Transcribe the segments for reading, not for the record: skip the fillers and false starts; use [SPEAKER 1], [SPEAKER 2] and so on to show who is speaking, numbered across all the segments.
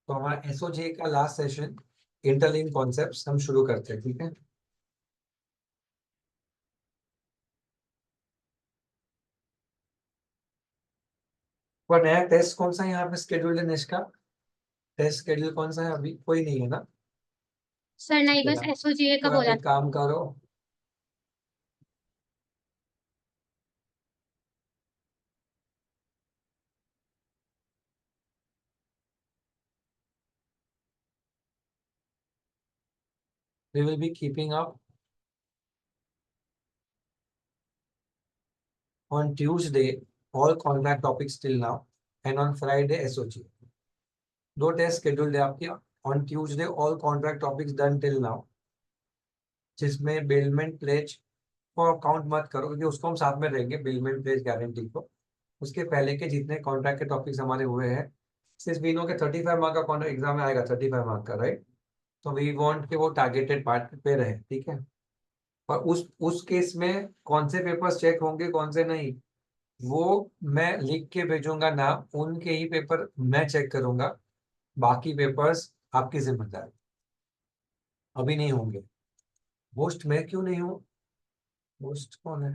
[SPEAKER 1] तो हमारा एसओजे का लास्ट सेशन इंटरलिंक कॉन्सेप्ट्स हम शुरू करते हैं, ठीक है। और नया टेस्ट कौन सा है यहाँ पे स्केड्यूल्ड है निश का? टेस्ट शेड्यूल कौन सा है? अभी कोई नहीं है ना?
[SPEAKER 2] सर नहीं,
[SPEAKER 1] ठीक
[SPEAKER 2] बस
[SPEAKER 1] है।
[SPEAKER 2] एसओजीए का
[SPEAKER 1] तो आप
[SPEAKER 2] बोला
[SPEAKER 1] एक
[SPEAKER 2] था।
[SPEAKER 1] काम करो, we will be keeping up on Tuesday all contract topics till now and on Friday SOG. दो टेस्ट शेड्यूल्ड है आपकी। On Tuesday all contract topics done till now, जिसमें बिलमेंट प्लेज को काउंट मत करो क्योंकि उसको हम साथ में रहेंगे, बिलमेंट प्लेज गारंटी को। उसके पहले के जितने कॉन्ट्रैक्ट के टॉपिक्स हमारे हुए हैं, सिर्फ वी नो के 35 मार्क का कॉन्ट्रैक्ट एग्जाम में आएगा, 35 मार्क का, राइट। तो वी वांट कि वो टारगेटेड पार्ट पे रहे, ठीक है। और उस केस में कौन से पेपर्स चेक होंगे कौन से नहीं, वो मैं लिख के भेजूंगा ना, उनके ही पेपर मैं चेक करूंगा, बाकी पेपर्स आपकी जिम्मेदारी। अभी नहीं होंगे। होस्ट मैं क्यों नहीं हूँ? होस्ट कौन है?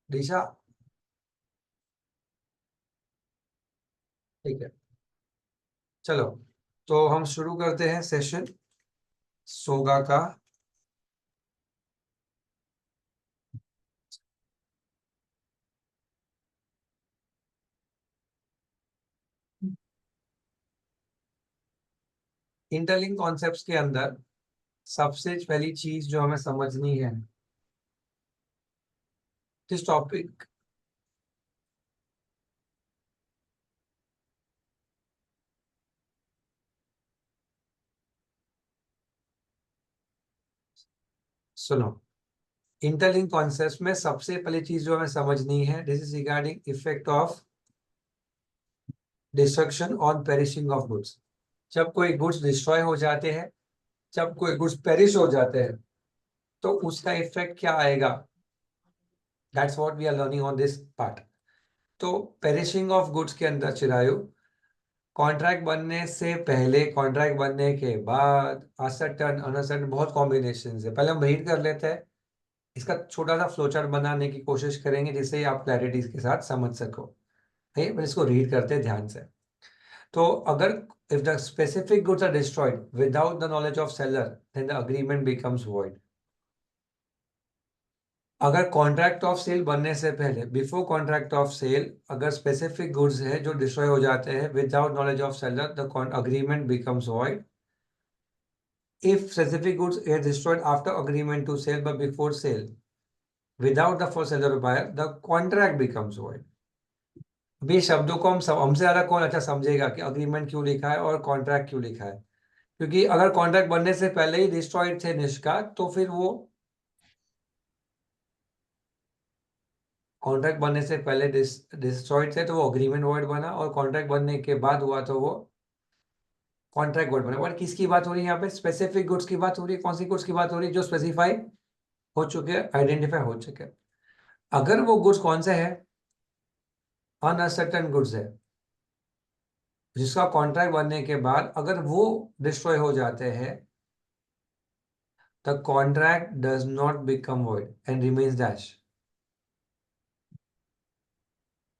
[SPEAKER 1] दिशा, ठीक है। चलो, तो हम शुरू करते हैं सेशन सोगा का। इंटरलिंक कॉन्सेप्ट्स के अंदर सबसे पहली चीज जो हमें समझनी है, किस टॉपिक, सुनो, इंटरलिंक कॉन्सेप्ट्स में सबसे पहली चीज जो हमें समझनी है, this is regarding effect of destruction on perishing of goods. जब कोई गुड्स डिस्ट्रॉय हो जाते हैं, जब कोई गुड्स पेरिश हो जाते हैं, तो उसका इफेक्ट क्या आएगा, that's what we are learning on this part. तो पेरिशिंग ऑफ गुड्स के अंदर चिरायु, कॉन्ट्रैक्ट बनने से पहले, कॉन्ट्रैक्ट बनने के बाद, असर्टन अनसर्टन, बहुत कॉम्बिनेशन है। पहले हम रीड कर लेते हैं, इसका छोटा सा फ्लोचार्ट बनाने की कोशिश करेंगे जिससे आप क्लैरिटी के साथ समझ सको। पर इसको रीड करते हैं ध्यान से। तो अगर if the specific goods are destroyed without the knowledge of seller, then the agreement becomes void. अगर कॉन्ट्रैक्ट ऑफ सेल बनने से पहले, बिफोर कॉन्ट्रैक्ट ऑफ सेल, अगर स्पेसिफिक गुड्स है जो डिस्ट्रॉय हो जाते हैं without knowledge of seller, the agreement becomes void. If specific goods are destroyed after agreement to sale but before sale without the for seller buyer, the contract becomes void. अभी शब्दों को हमसे ज्यादा कौन अच्छा समझेगा कि अग्रीमेंट क्यों लिखा है और कॉन्ट्रैक्ट क्यों लिखा है? क्योंकि अगर कॉन्ट्रैक्ट बनने से पहले ही डिस्ट्रॉयड थे निष्का, तो फिर वो कॉन्ट्रैक्ट बनने से पहले डिस्ट्रॉयड थे तो वो अग्रीमेंट वर्ड बना, और कॉन्ट्रैक्ट बनने के बाद हुआ तो वो कॉन्ट्रैक्ट वर्ड बना। और किसकी बात हो रही है यहाँ पे? स्पेसिफिक गुड्स की बात हो रही है। कौन सी गुड्स की बात हो रही है? जो स्पेसिफाई हो चुके हैं, आइडेंटिफाई हो चुके हैं। अगर वो गुड्स कौन से है? अनसर्टन गुड्स है, जिसका कॉन्ट्रैक्ट बनने के बाद अगर वो डिस्ट्रॉय हो जाते हैं, the contract does not become void and remains dash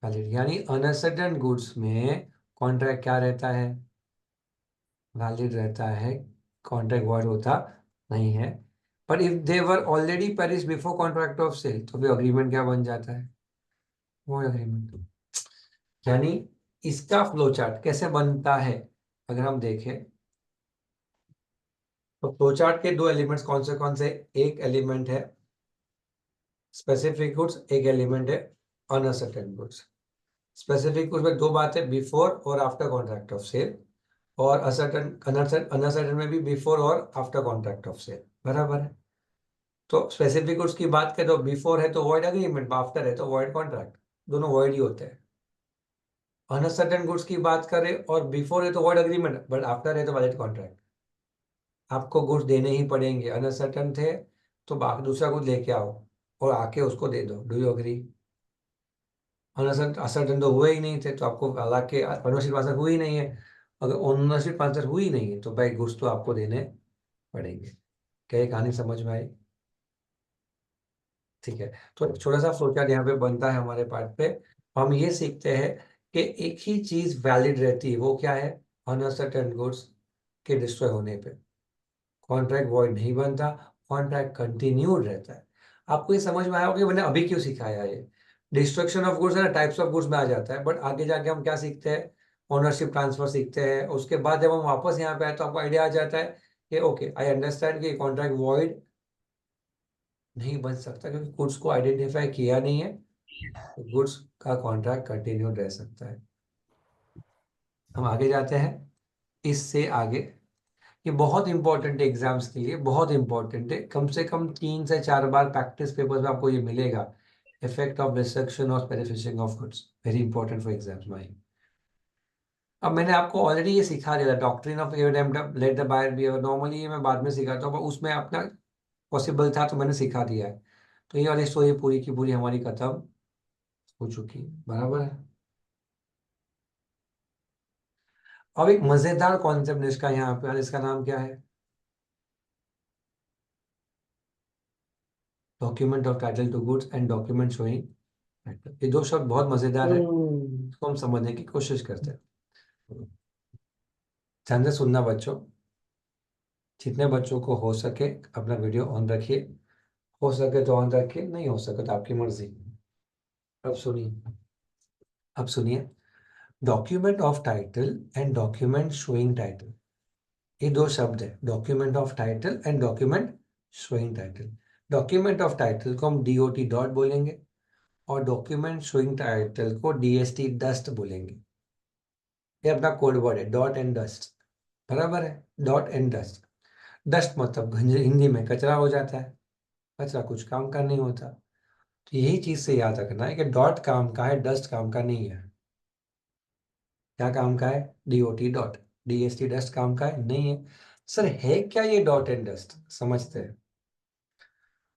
[SPEAKER 1] valid. यानी अनसर्टन गुड्स में कॉन्ट्रैक्ट क्या रहता है? वैलिड रहता है, कॉन्ट्रैक्ट वॉइड होता नहीं है। पर if they were already perish before contract of sale, तो फिर अग्रीमेंट क्या बन जाता है? वो एग्रीमेंट। यानी इसका फ्लो चार्ट कैसे बनता है अगर हम देखें, तो फ्लो चार्ट के दो एलिमेंट्स कौन से? एक एलिमेंट है स्पेसिफिक गुड्स, एक एलिमेंट है अनसर्टेन गुड्स। स्पेसिफिक गुड्स में दो बातें, बिफोर और आफ्टर कॉन्ट्रैक्ट ऑफ सेल, और असर्टन अनसर्टेन में भी बिफोर और आफ्टर कॉन्ट्रैक्ट ऑफ सेल, बराबर है। तो स्पेसिफिक गुड्स की बात करें तो बिफोर है तो वॉइड अग्रीमेंट, आफ्टर है तो वॉइड कॉन्ट्रैक्ट, दोनों वॉइड ही होते हैं। अनसर्टेन गुड्स की बात करें और बिफोर है तो वॉइड अग्रीमेंट, बट आफ्टर है तो वैलिड कॉन्ट्रैक्ट। आपको गुड्स देने ही पड़ेंगे, अनसर्टन थे तो बाकी दूसरा गुड लेके आओ और आके उसको दे दो। Do you agree? अनसर्टन तो हुए ही नहीं थे तो आपको हालांकि पार्टनरशिप हुई नहीं है, अगर ओनरशिप ट्रांसफर हुई नहीं है तो भाई गुड्स तो आपको देने पड़ेंगे। क्या ये कहानी समझ में आई? ठीक है। तो एक छोटा सा फ्लोचार्ट यहाँ पे बनता है हमारे पार्ट पे। हम ये सीखते हैं कि एक ही चीज वैलिड रहती है, वो क्या है? अनसर्टेन गुड्स के डिस्ट्रॉय होने पे कॉन्ट्रैक्ट वॉइड नहीं बनता, कॉन्ट्रैक्ट कंटिन्यूड रहता है। आपको ये समझ में आया होगा कि मैंने अभी क्यों सिखाया ये। डिस्ट्रक्शन ऑफ गुड्स है ना, टाइप्स ऑफ गुड्स में आ जाता है, बट आगे जाके हम क्या सीखते हैं? ओनरशिप ट्रांसफर सीखते हैं। उसके बाद जब हम वापस यहाँ पे आए तो आपको आइडिया आ जाता है कि ओके आई अंडरस्टैंड कि कॉन्ट्रैक्ट वॉइड नहीं बन सकता क्योंकि गुड्स को आइडेंटिफाई किया नहीं है, गुड्स का कॉन्ट्रैक्ट कंटिन्यूड रह सकता है। हम आगे जाते हैं। इससे आगे ये बहुत इंपॉर्टेंट है, एग्जाम्स के लिए बहुत इंपॉर्टेंट है। कम से कम 3 से 4 बार प्रैक्टिस पेपर में आपको ये मिलेगा। इफेक्ट ऑफ डिस्ट्रक्शन और specification of goods, very important for exams mind. अब मैंने आपको ऑलरेडी ये सिखा दिया था, doctrine of let the buyer be. Normally ये मैं बाद में सिखाता हूँ, पर उसमें अपना पॉसिबल था तो मैंने सिखा दिया है। तो ये वाली स्टोरी पूरी की पूरी हमारी खत्म हो चुकी है, बराबर है। अब एक मजेदार कॉन्सेप्ट इसका यहाँ पे, और इसका नाम क्या है? Document of title to goods and document showing title. ये दो शब्द बहुत मजेदार है, इसको हम समझने की कोशिश करते हैं। ध्यान से सुनना बच्चों, जितने बच्चों को हो सके अपना वीडियो ऑन रखिए। हो सके तो ऑन रखिए, नहीं हो सके तो आपकी मर्जी। अब सुनिए, अब सुनिए। Document of title and document showing title, ये दो शब्द है, document of title and document showing title. Document of title को हम डीओटी डॉट बोलेंगे और डॉक्यूमेंट शोइंग टाइटल को डीएसटी डस्ट बोलेंगे। ये अपना कोड वर्ड है, डॉट एंड डस्ट, बराबर है। Dot and dust. डस्ट मतलब हिंदी में कचरा हो जाता है, कचरा कुछ काम का नहीं होता। तो यही चीज से याद रखना है कि डॉट काम का है, डस्ट काम का नहीं है। क्या काम का है? DOT dot. डीएसटी डस्ट काम का है नहीं है। सर है क्या ये डॉट एंड डस्ट? समझते हैं।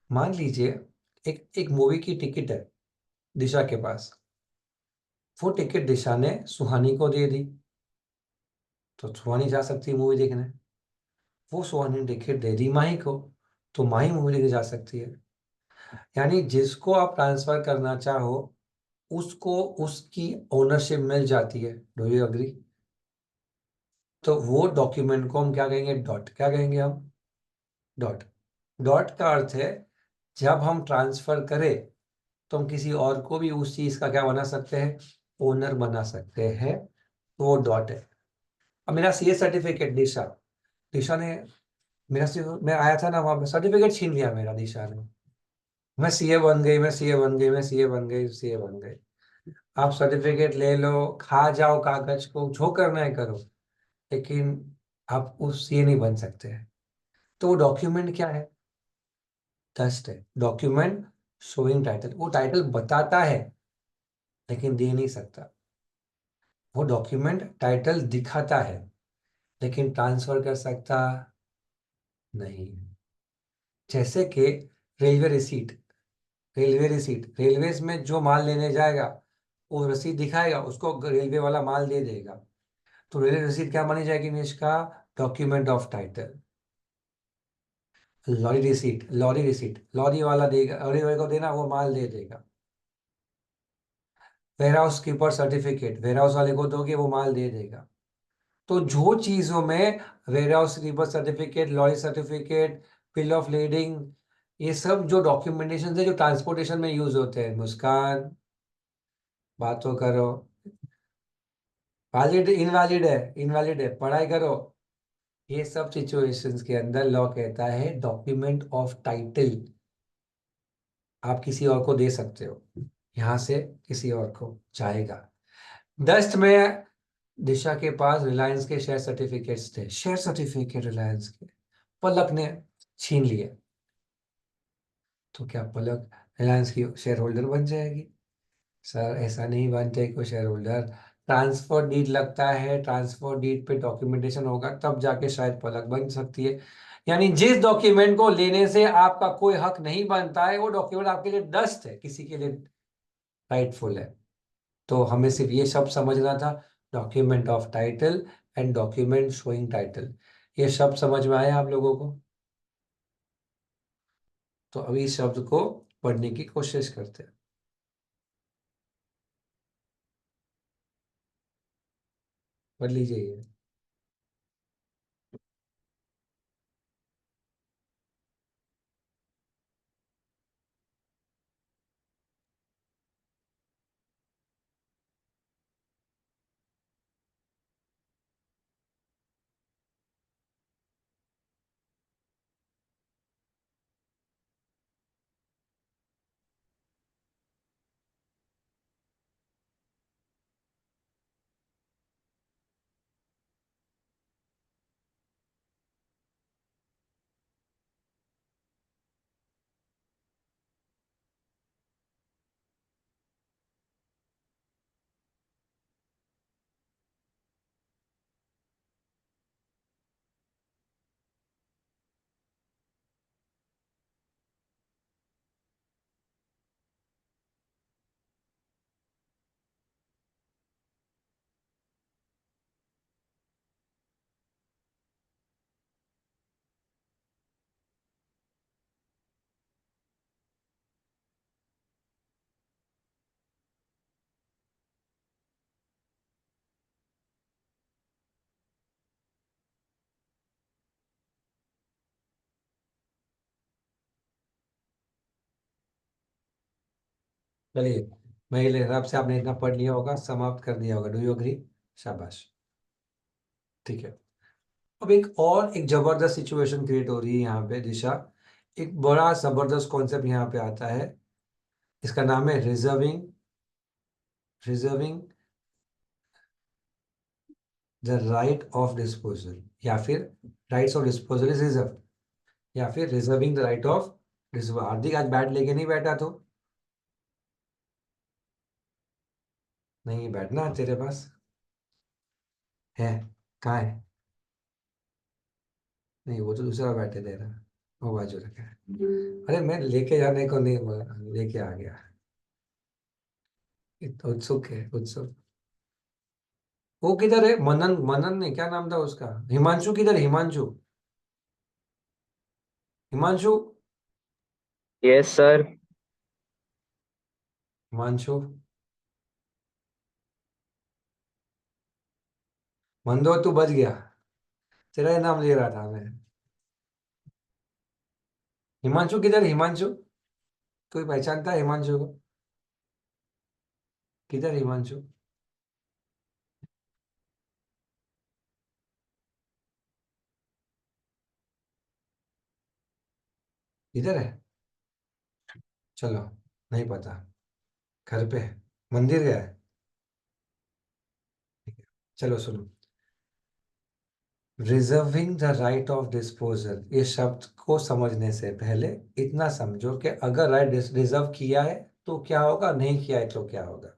[SPEAKER 1] मान लीजिए एक एक मूवी की टिकट है दिशा के पास। वो टिकट दिशा ने सुहानी को दे दी, तो सुहानी जा सकती है मूवी देखने। वो सुहानी ने टिकट दे दी माही को, तो माही मूवी देखने जा सकती है। यानी जिसको आप ट्रांसफर करना चाहो उसको उसकी ओनरशिप मिल जाती है। Do you agree? तो वो डॉक्यूमेंट को हम क्या कहेंगे? डॉट। क्या कहेंगे हम? डॉट। डॉट का अर्थ है जब हम ट्रांसफर करें तो हम किसी और को भी उस चीज का क्या बना सकते हैं? ओनर बना सकते हैं। तो वो डॉट है। अब मेरा सीए सर्टिफिकेट दिशा, दिशा ने मैं आया था ना वहां पे, सर्टिफिकेट छीन लिया मेरा दिशा ने। मैं सीए बन गई, मैं सीए बन गई, मैं सीए बन गई, सीए बन गई। आप सर्टिफिकेट ले लो, खा जाओ कागज को, जो करना है करो, लेकिन आप उस सीए नहीं बन सकते हैं। तो वो डॉक्यूमेंट क्या है? दस्ट है। डॉक्यूमेंट शोइंग टाइटल, वो टाइटल बताता है लेकिन दे नहीं सकता। वो डॉक्यूमेंट टाइटल दिखाता है लेकिन ट्रांसफर कर सकता नहीं। जैसे कि railway receipt, railway receipt, railways में जो माल लेने जाएगा वो रसीद दिखाएगा, उसको रेलवे वाला माल दे देगा। तो रेलवे रिसीट क्या मानी जाएगी निश का? Document of title. Lorry receipt, lorry receipt, lorry वाला देगा, लॉरी वाले को देना, वो माल दे देगा। Warehouse keeper certificate, warehouse वाले को दोगे वो माल दे देगा। तो जो चीजों में warehouse keeper certificate, lorry certificate, bill of lading, ये सब जो डॉक्यूमेंटेशन है जो ट्रांसपोर्टेशन में यूज होते हैं, मुस्कान बात तो करो, वैलिड इनवैलिड है, इनवैलिड है, पढ़ाई करो। ये सब सिचुएशंस के अंदर लॉ कहता है डॉक्यूमेंट ऑफ टाइटल आप किसी और को दे सकते हो, यहां से किसी और को जाएगा। दस्ट में दिशा के पास रिलायंस के शेयर सर्टिफिकेट्स थे, शेयर सर्टिफिकेट रिलायंस के, पलक ने छीन लिए। तो क्या पलक रिलायंस की शेयर होल्डर बन जाएगी? सर ऐसा नहीं बनते कोई शेयर होल्डर। ट्रांसफर डीड लगता है, ट्रांसफर डीड पे डॉक्यूमेंटेशन होगा तब जाके शायद पलक बन सकती है। यानी जिस डॉक्यूमेंट को लेने से आपका कोई हक नहीं बनता है वो डॉक्यूमेंट आपके लिए डस्ट है, किसी के लिए राइटफुल है। तो हमें सिर्फ ये सब समझना था, document of title and document showing title. ये शब्द समझ में आया आप लोगों को? तो अभी इस शब्द को पढ़ने की कोशिश करते हैं। पढ़ लीजिए ये। चलिए, मेरे हिसाब से आपने इतना पढ़ लिया होगा, समाप्त कर दिया होगा। Do you agree? शाबाश। ठीक है। अब एक जबरदस्त सिचुएशन क्रिएट हो रही है यहाँ पे दिशा। एक बड़ा जबरदस्त कॉन्सेप्ट यहाँ पे आता है। इसका नाम है reserving reserving the right of disposal, या फिर rights of disposal is reserve, या फिर reserving the right of disposal. Hardik आज बैट लेके नहीं बैठा तो? नहीं बैठना तेरे पास है? कहाँ है? नहीं, वो तो दूसरा बैठे दे रहा, वो बाजू रखा है। अरे मैं लेके जाने को नहीं बोला, लेके आ गया। उत्सुक है, उत्सुक। वो किधर है? मनन, मनन ने क्या नाम था उसका? हिमांशु किधर? Himanshu, Himanshu,
[SPEAKER 3] yes sir.
[SPEAKER 1] हिमांशु। मंदो तू बच गया, तेरा ही नाम ले रहा था मैं। हिमांशु किधर? हिमांशु, कोई पहचानता है हिमांशु को? किधर हिमांशु? किधर है? चलो, नहीं पता। घर पे है? मंदिर गया है? ठीक है। चलो सुनो, reserving the right of disposal, ये शब्द को समझने से पहले इतना समझो कि अगर राइट रिजर्व किया है तो क्या होगा, नहीं किया है तो क्या होगा।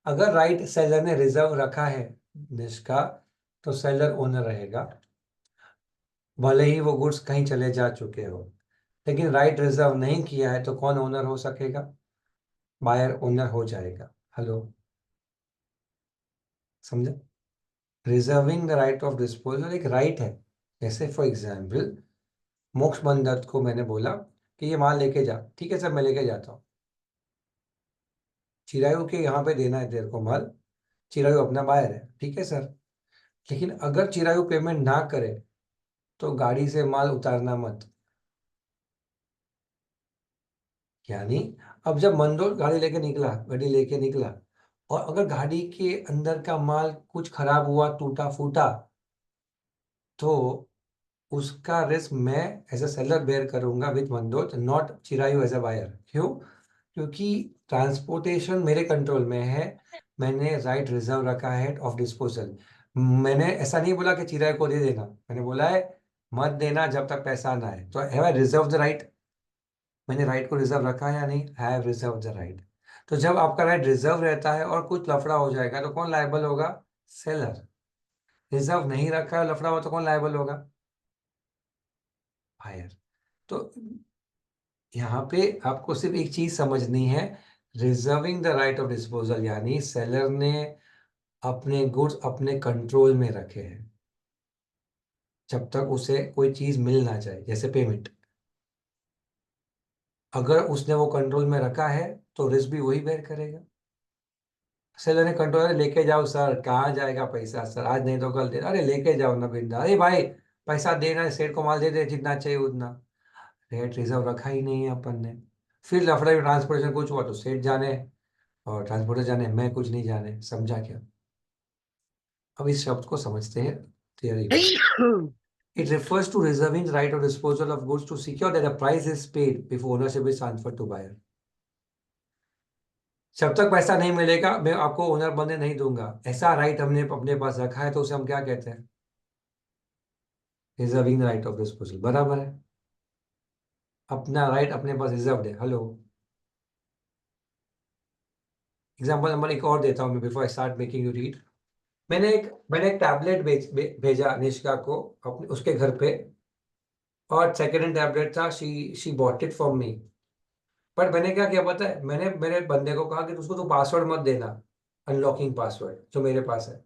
[SPEAKER 1] अगर राइट सेलर ने रिजर्व रखा है जिसका, तो सेलर ओनर रहेगा, भले ही वो गुड्स कहीं चले जा चुके हो। लेकिन राइट रिजर्व नहीं किया है तो कौन ओनर हो सकेगा? बायर ओनर हो जाएगा। हेलो, समझे? Reserving the right of disposal एक राइट है। जैसे फॉर एग्जाम्पल, मोक्ष दत्त को मैंने बोला कि ये माल लेके जा, ठीक है सर मैं लेके जाता हूँ। चिरायु के यहाँ पे देना है तेरे को माल, चिरायु अपना बायर है, ठीक है सर। लेकिन अगर चिरायु पेमेंट ना करे तो गाड़ी से माल उतारना मत। यानी अब जब मंदोर गाड़ी लेके निकला, और अगर गाड़ी के अंदर का माल कुछ खराब हुआ, टूटा फूटा, तो उसका रिस्क मैं एज अ सेलर बेयर करूंगा विथ मंदोर, नॉट चिरायु एज अ बायर। क्यों? क्योंकि ट्रांसपोर्टेशन मेरे कंट्रोल में है, मैंने राइट रिजर्व रखा है ऑफ डिस्पोजल। मैंने ऐसा नहीं बोला कि चिरायु को दे देना, मैंने बोला है मत देना जब तक पैसा ना आए। तो have I reserve the right? मैंने राइट को रिजर्व रखा है या नहीं? Have reserve the right. तो जब आपका राइट रिजर्व रहता है और कुछ लफड़ा हो जाएगा तो कौन लायबल होगा? सेलर। रिजर्व नहीं रखा है, लफड़ा हो तो कौन लायबल होगा? बायर। तो यहाँ पे आपको सिर्फ एक चीज समझनी है, reserving the right of disposal यानी सेलर ने अपने गुड्स अपने कंट्रोल में रखे हैं। जब तक उसे कोई चीज मिल ना जाए, जैसे पेमेंट। अगर उसने वो कंट्रोल में रखा है तो रिस्क भी वही बेयर करेगा। सेलर ने कंट्रोल, लेके जाओ सर, कहाँ जाएगा पैसा सर, आज नहीं तो कल दे, अरे लेके जाओ ना बिंदा, अरे भाई पैसा देना है, सेठ को माल दे दे जितना चाहिए उतना। रेट रिजर्व रखा ही नहीं है अपन ने। फिर लफड़ा ट्रांसपोर्टेशन कुछ हुआ तो सेठ जाने और ट्रांसपोर्टर जाने, मैं कुछ नहीं जाने, समझा क्या? अब इस शब्द को समझते हैं थियरी में। It refers to reserving the right of disposal of goods to secure that a price is paid before ownership is transferred to buyer. जब तक पैसा नहीं मिलेगा मैं आपको ओनर बनने नहीं दूंगा, ऐसा राइट हमने अपने पास रखा है, तो उसे हम क्या कहते हैं? Reserving the right of disposal, बराबर है। अपना राइट अपने पास रिजर्व है। हेलो, एग्जाम्पल नंबर एक और देता हूँ मैं before I start making you read. मैंने एक टैबलेट भेजा निष्का को अपने उसके घर पे, और सेकेंड हैंड टैबलेट था, she bought it for me. पर मैंने क्या किया पता है, मैंने मेरे बंदे को कहा कि उसको तो पासवर्ड मत देना, अनलॉकिंग पासवर्ड जो मेरे पास है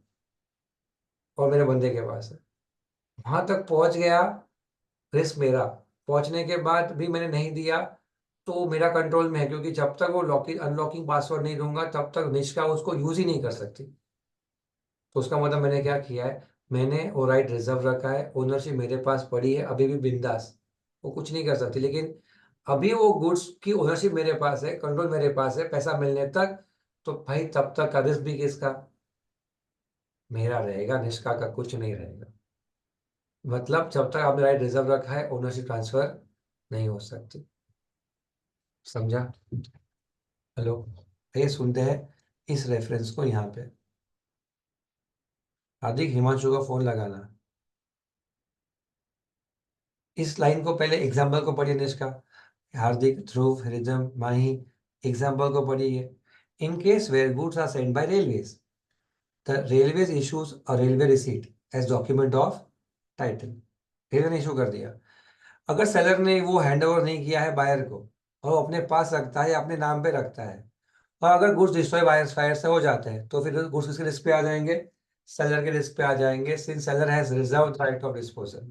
[SPEAKER 1] और मेरे बंदे के पास है। वहां तक पहुंच गया, रिस्क मेरा। पहुंचने के बाद भी मैंने नहीं दिया, तो मेरा कंट्रोल में है, क्योंकि जब तक वो लॉकिंग अनलॉकिंग पासवर्ड नहीं दूंगा तब तक निष्का उसको यूज ही नहीं कर सकती। तो उसका मतलब मैंने क्या किया है, मैंने वो राइट रिजर्व रखा है, ओनरशिप मेरे पास पड़ी है अभी भी बिंदास, वो कुछ नहीं कर सकती। लेकिन अभी वो गुड्स की ओनरशिप मेरे पास है, कंट्रोल मेरे पास है, पैसा मिलने तक। तो भाई तब तक का रिस्क भी किसका? मेरा रहेगा, निष्का का कुछ नहीं रहेगा। मतलब जब तक आपने राइट रिजर्व रखा है ओनरशिप ट्रांसफर नहीं हो सकती। समझा? हेलो, ये सुनते हैं इस रेफरेंस को यहाँ पे। हार्दिक, हिमांशु का फोन लगाना। इस लाइन को पहले एग्जाम्पल को पढ़िए निष्का। हार्दिक, ध्रुव, रिदम, माही, एग्जाम्पल को पढ़िए। In case where goods are send by railways, the railways issues a railway receipt as document of title. Railway ने इशू कर दिया। अगर सेलर ने वो हैंड ओवर नहीं किया है बायर को, और वो अपने पास रखता है या अपने नाम पे रखता है, और अगर गुड्स डिस्ट्रॉय बायर फायर से हो जाते हैं, तो फिर गुड्स किसके रिस्क पे आ जाएंगे? सेलर के रिस्क पे आ जाएंगे, since seller has reserve right of disposal.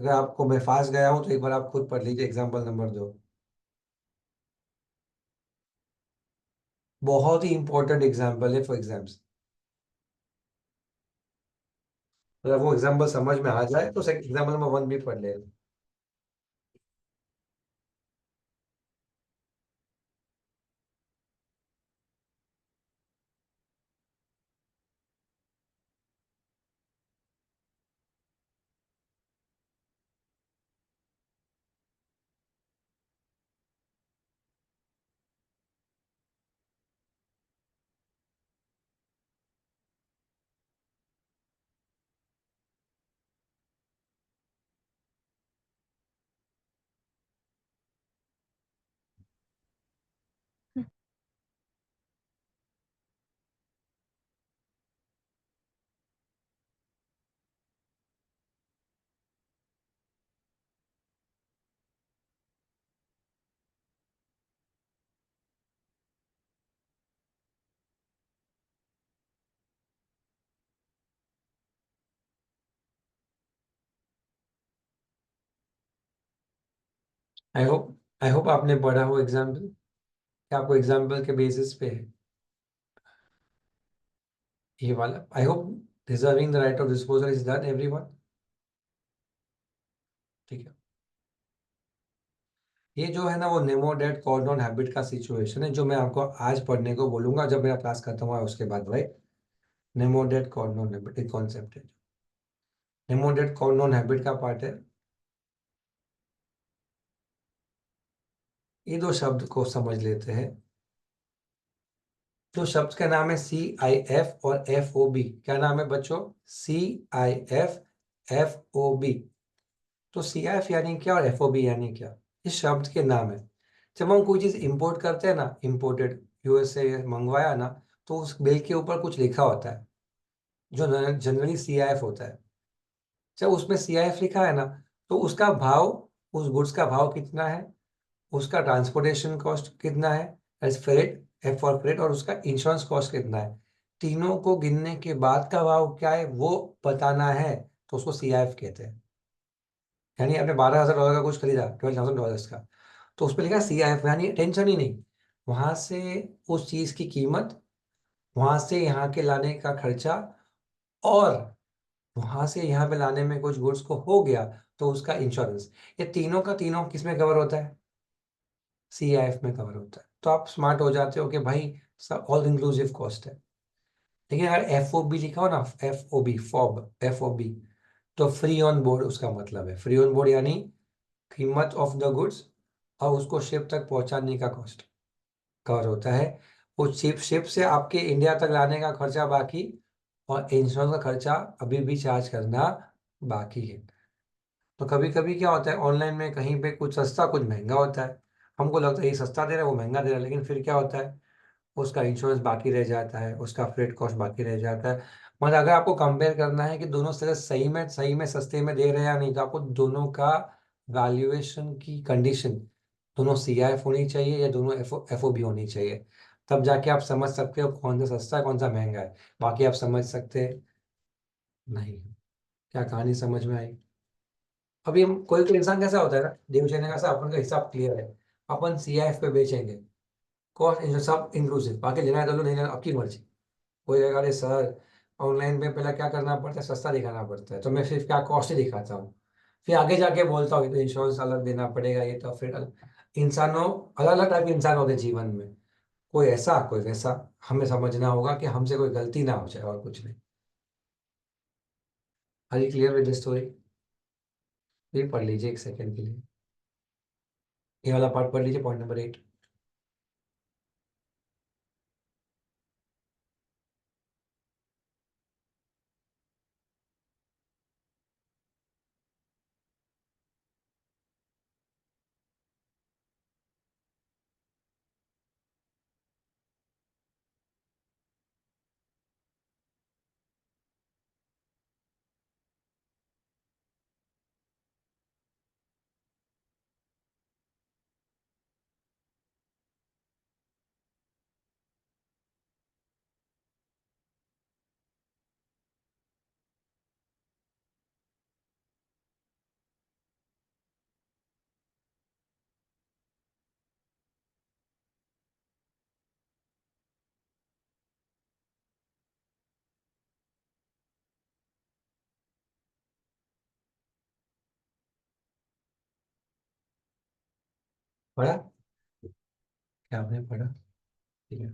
[SPEAKER 1] अगर आपको मैं फास्ट गया हूं तो एक बार आप खुद पढ़ लीजिए एग्जाम्पल नंबर 2। बहुत ही इंपॉर्टेंट एग्जाम्पल है फॉर एग्जाम्स। अगर वो एग्जाम्पल समझ में आ जाए तो एग्जाम्पल नंबर 1 भी पढ़ ले। आई होप आपने पढ़ा हो एग्जाम्पल, क्या आपको एग्जाम्पल के बेसिस पे है ये वाला? I hope reserving the right of disposal is done everyone. ठीक है, ये जो है ना वो नेमो डेट कॉर्डन हैबिट का सिचुएशन है, जो मैं आपको आज पढ़ने को बोलूंगा जब मेरा क्लास खत्म हुआ उसके बाद, राइट? नेमो डेट कॉर्डन हैबिट एक कॉन्सेप्ट है, नेमो डेट कॉर्डन हैबिट का पार्ट है। ये दो शब्द को समझ लेते हैं। जो शब्द का नाम है CIF और FOB, क्या नाम है बच्चों? CIF FOB। तो CIF यानी क्या और FOB यानी क्या? इस शब्द के नाम है। जब हम कोई चीज इंपोर्ट करते हैं ना, इंपोर्टेड US से मंगवाया ना, तो उस बिल के ऊपर कुछ लिखा होता है जो जनरली CIF होता है। जब उसमें CIF लिखा है ना, तो उसका भाव, उस गुड्स का भाव कितना है, उसका ट्रांसपोर्टेशन कॉस्ट कितना है as freight, F for freight, और उसका इंश्योरेंस कॉस्ट कितना है, तीनों को गिनने के बाद का भाव क्या है वो बताना है। तो उसको CIF कहते हैं। यानी आपने $12,000 का कुछ खरीदा, $12,000 का, तो उस पर लिखा CIF, यानी टेंशन ही नहीं। वहां से उस चीज की कीमत, वहां से यहाँ के लाने का खर्चा, और वहां से यहाँ पे लाने में कुछ गुड्स को हो गया तो उसका इंश्योरेंस, ये तीनों का तीनों किस में कवर होता है? CIF में कवर होता है। तो आप स्मार्ट हो जाते हो कि भाई सब ऑल इंक्लूसिव कॉस्ट है। लेकिन अगर FOB लिखा हो ना, FOB, FOB, तो फ्री ऑन बोर्ड उसका मतलब है। फ्री ऑन बोर्ड यानी कीमत ऑफ द गुड्स और उसको शिप तक पहुंचाने का कॉस्ट कवर होता है। वो शिप से आपके इंडिया तक लाने का खर्चा बाकी, और इंश्योरेंस का खर्चा अभी भी चार्ज करना बाकी है। तो कभी कभी क्या होता है, ऑनलाइन में कहीं पे कुछ सस्ता कुछ महंगा होता है। हमको लगता है ये सस्ता दे रहा है वो महंगा दे रहा है, लेकिन फिर क्या होता है, उसका इंश्योरेंस बाकी रह जाता है, उसका फ्रेट कॉस्ट बाकी रह जाता है। मतलब अगर आपको कंपेयर करना है कि दोनों से सही में सस्ते में दे रहे हैं या नहीं, तो आपको दोनों का वैल्यूएशन की कंडीशन, दोनों CIF होनी चाहिए या दोनों FOB होनी चाहिए। तब जाके आप समझ सकते हो कौन सा सस्ता है कौन सा महंगा है। बाकी आप समझ सकते नहीं। क्या कहानी समझ में आई? अभी हम कोई कोई इंसान कैसा होता है ना, देवचैन का, अपन का हिसाब क्लियर है, अपन CIF पे बेचेंगे, कॉस्ट सब इंक्लूसिव, बाकी लेना है तो लो, नहीं लेना आपकी मर्जी। कोई कहेगा अरे सर, ऑनलाइन में पहले क्या करना पड़ता है, सस्ता दिखाना पड़ता है, तो मैं सिर्फ क्या कॉस्ट ही दिखाता हूँ, फिर आगे जाके बोलता हूँ ये तो इंश्योरेंस अलग देना पड़ेगा, ये तो फिर इंसानों, अलग अलग टाइप के इंसान होते हैं जीवन में, कोई ऐसा कोई वैसा। हमें समझना होगा कि हमसे कोई गलती ना हो जाए, और कुछ नहीं। Are you clear with the story? ये पढ़ लीजिए एक सेकंड के लिए, ये वाला पार्ट पढ़ लीजिए, पॉइंट नंबर 8। पढ़ा? क्या आपने पढ़ा? ठीक है।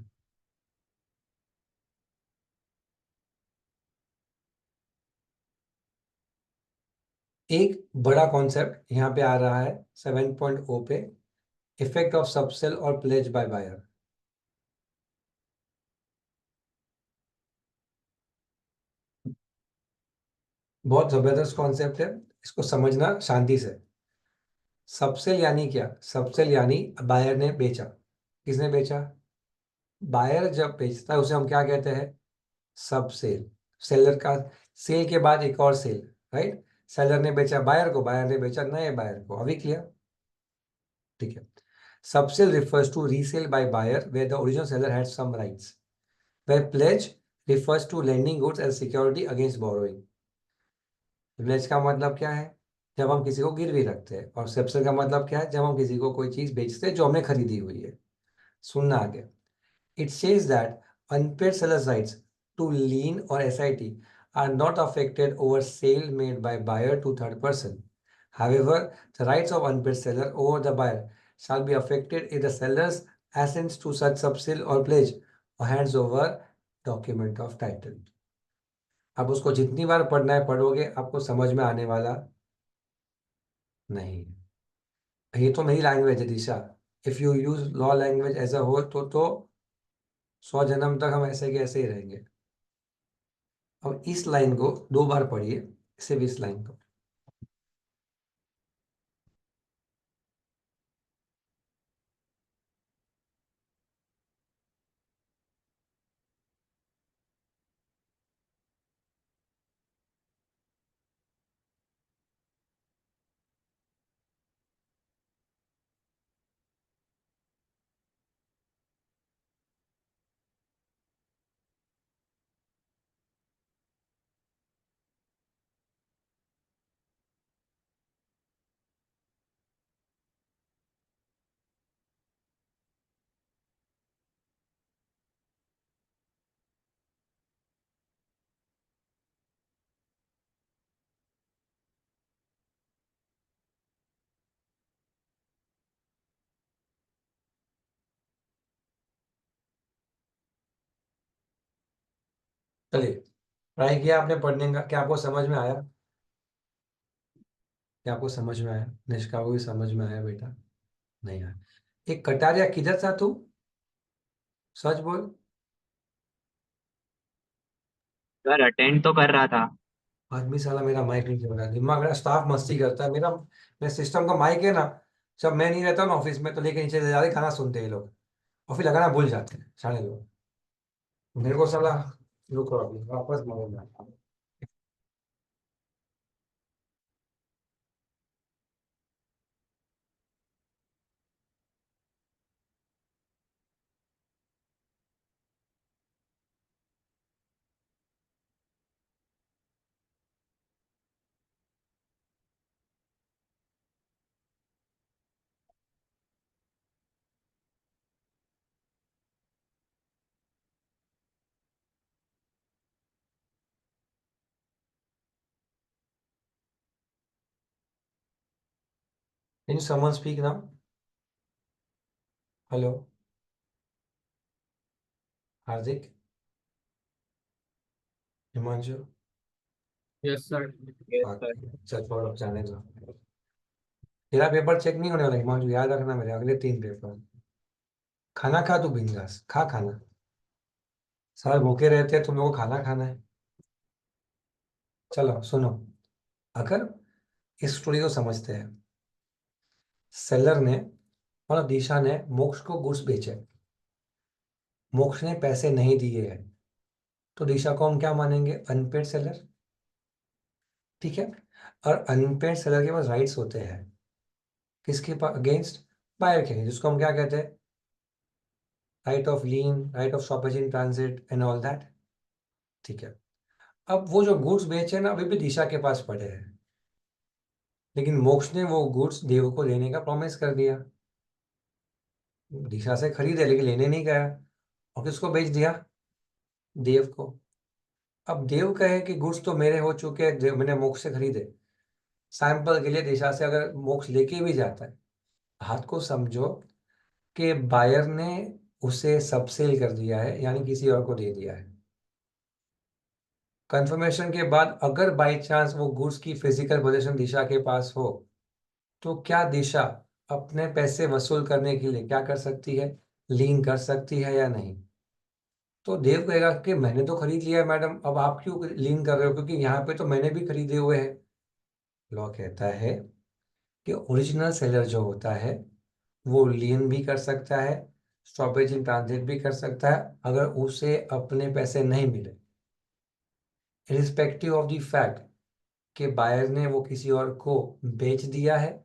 [SPEAKER 1] एक बड़ा कॉन्सेप्ट यहाँ पे आ रहा है 7.0 पे, इफेक्ट ऑफ सबसेल और प्लेज बाय बायर। बहुत जबरदस्त कॉन्सेप्ट है, इसको समझना शांति से। सबसेल यानी क्या? सबसेल यानी बायर ने बेचा। किसने बेचा? बायर जब बेचता है उसे हम क्या कहते हैं? सब सेल। सेलर का सेल के बाद एक और सेल, राइट? सेलर ने बेचा बायर को, बायर ने बेचा नए बायर को। अभी क्लियर? ठीक है। Subsale refers to resale by buyer where the original seller had some rights. Where pledge refers to lending goods as security against borrowing. Pledge का मतलब क्या है? जब हम किसी को गिरवी रखते हैं। और सबसेल का मतलब क्या है? जब हम किसी को कोई चीज बेचते हैं जो हमने खरीदी हुई है। सुनना आगे। It says that unpaid seller's rights to lien or SIT are not affected over sale made by buyer to third person. However, the rights of unpaid seller over the buyer shall be affected if the seller's assents to such subsale or pledge or hands over document of title. अब उसको जितनी बार पढ़ना है पढ़ोगे, आपको समझ में आने वाला नहीं। ये तो मेरी लैंग्वेज है दिशा। If you use law language as a whole तो 100 जन्म तक हम ऐसे के ऐसे ही रहेंगे। अब इस लाइन को 2 बार पढ़िए, सिर्फ इस लाइन को। चलिए, ट्राई किया आपने पढ़ने का, क्या आपको समझ में आया? क्या आपको समझ में आया? निष्का को भी समझ में आया बेटा? नहीं आया? एक कटारिया किधर था तू? सच बोल।
[SPEAKER 3] सर अटेंड तो कर रहा था।
[SPEAKER 1] आदमी साला मेरा माइक नहीं चल रहा है, दिमाग मेरा स्टाफ मस्ती करता है मेरा। मेरे सिस्टम का माइक है ना, जब मैं नहीं रहता हूँ ना ऑफिस में तो लेके नीचे ले जाते खाना सुनते हैं ये लोग, और फिर लगाना भूल जाते हैं सारे लोग। मेरे को साला, रुको अभी वापस मॉडल में। Can someone speak now? Hello Hardik, Himanshu.
[SPEAKER 3] Yes sir. Yes
[SPEAKER 1] हाँ,
[SPEAKER 3] सर।
[SPEAKER 1] चल छोड़ो, जाने दो। तेरा पेपर चेक नहीं होने वाला हिमांशु, याद रखना, मेरे अगले 3 पेपर। खाना खा तू, बिंदास खा खाना। सारे भूखे रहते हैं, तुम लोगों को खाना खाना है। चलो सुनो, अगर इस स्टोरी को समझते हैं। सेलर ने और दिशा ने मोक्ष को गुड्स बेचे, मोक्ष ने पैसे नहीं दिए हैं, तो दिशा को हम क्या मानेंगे? Unpaid seller. ठीक है। और अनपेड सेलर के पास राइट्स होते हैं, किसके पास? अगेंस्ट बायर के, जिसको हम क्या कहते हैं? Right of lean, right of stoppage in transit and all that. ठीक है। अब वो जो गुड्स बेचे ना, अभी भी दिशा के पास पड़े हैं, लेकिन मोक्ष ने वो गुड्स देव को लेने का प्रॉमिस कर दिया। दिशा से खरीदे लेकिन लेने नहीं गया, और किसको बेच दिया? देव को। अब देव कहे कि गुड्स तो मेरे हो चुके हैं, मैंने मोक्ष से खरीदे। सैंपल के लिए दिशा से अगर मोक्ष लेके भी जाता है, हाथ को समझो कि बायर ने उसे सबसेल कर दिया है, यानी किसी और को दे दिया है। कंफर्मेशन के बाद अगर बाई चांस वो गुड्स की फिजिकल पोजीशन दिशा के पास हो, तो क्या दिशा अपने पैसे वसूल करने के लिए क्या कर सकती है? लीन कर सकती है या नहीं? तो देव कहेगा कि मैंने तो खरीद लिया है मैडम, अब आप क्यों लीन कर रहे हो, क्योंकि यहाँ पे तो मैंने भी खरीदे हुए हैं। लॉ कहता है कि ओरिजिनल सेलर जो होता है वो लीन भी कर सकता है, स्टॉपेज इन ट्रांजिट भी कर सकता है, अगर उसे अपने पैसे नहीं मिले, रिस्पेक्टिव ऑफ द फैक्ट कि बायर ने वो किसी और को बेच दिया है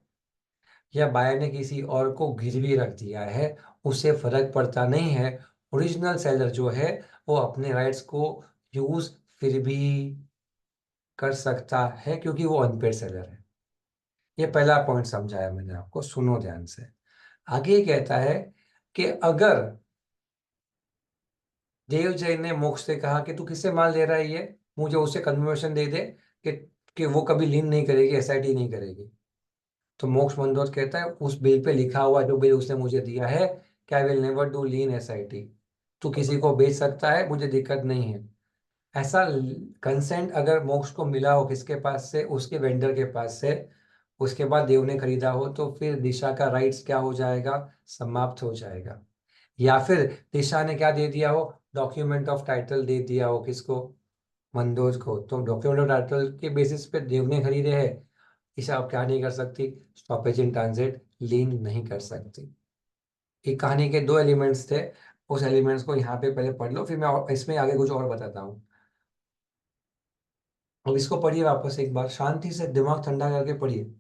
[SPEAKER 1] या बायर ने किसी और को गिरवी रख दिया है, उसे फर्क पड़ता नहीं है। ओरिजिनल सेलर जो है वो अपने राइट्स को यूज फिर भी कर सकता है, क्योंकि वो अनपेड सेलर है। ये पहला पॉइंट समझाया मैंने आपको, सुनो ध्यान से। आगे ये कहता है कि अगर देव जैन ने मोक्ष से कहा कि तू किससे माल ले रहा है ये, मुझे उसे कन्फर्मेशन दे दे कि वो कभी लीन नहीं करेगी, एसआईटी नहीं करेगी। तो मोक्ष मंदोर कहता है उस बिल पे लिखा हुआ, जो बिल उसने मुझे दिया है, कि I will never do lean SIT. तू किसी को बेच सकता है, मुझे दिक्कत नहीं है। ऐसा कंसेंट अगर मोक्ष को मिला हो किसके पास से? उसके वेंडर के पास से। उसके बाद देव ने खरीदा हो, तो फिर दिशा का राइट्स क्या हो जाएगा? समाप्त हो जाएगा। या फिर दिशा ने क्या दे दिया हो? डॉक्यूमेंट ऑफ टाइटल दे दिया हो, किसको? मंदोज को। तो डॉक्यूमेंट ऑफ टाइटल के बेसिस पे देव ने खरीदे हैं, दिशा अब क्या नहीं कर सकती? स्टॉपेज इन ट्रांजिट लीन नहीं कर सकती। एक कहानी के 2 एलिमेंट्स थे, उस एलिमेंट्स को यहाँ पे पहले पढ़ लो, फिर मैं इसमें आगे कुछ और बताता हूँ। अब इसको पढ़िए वापस एक बार, शांति से दिमाग ठंडा करके पढ़िए।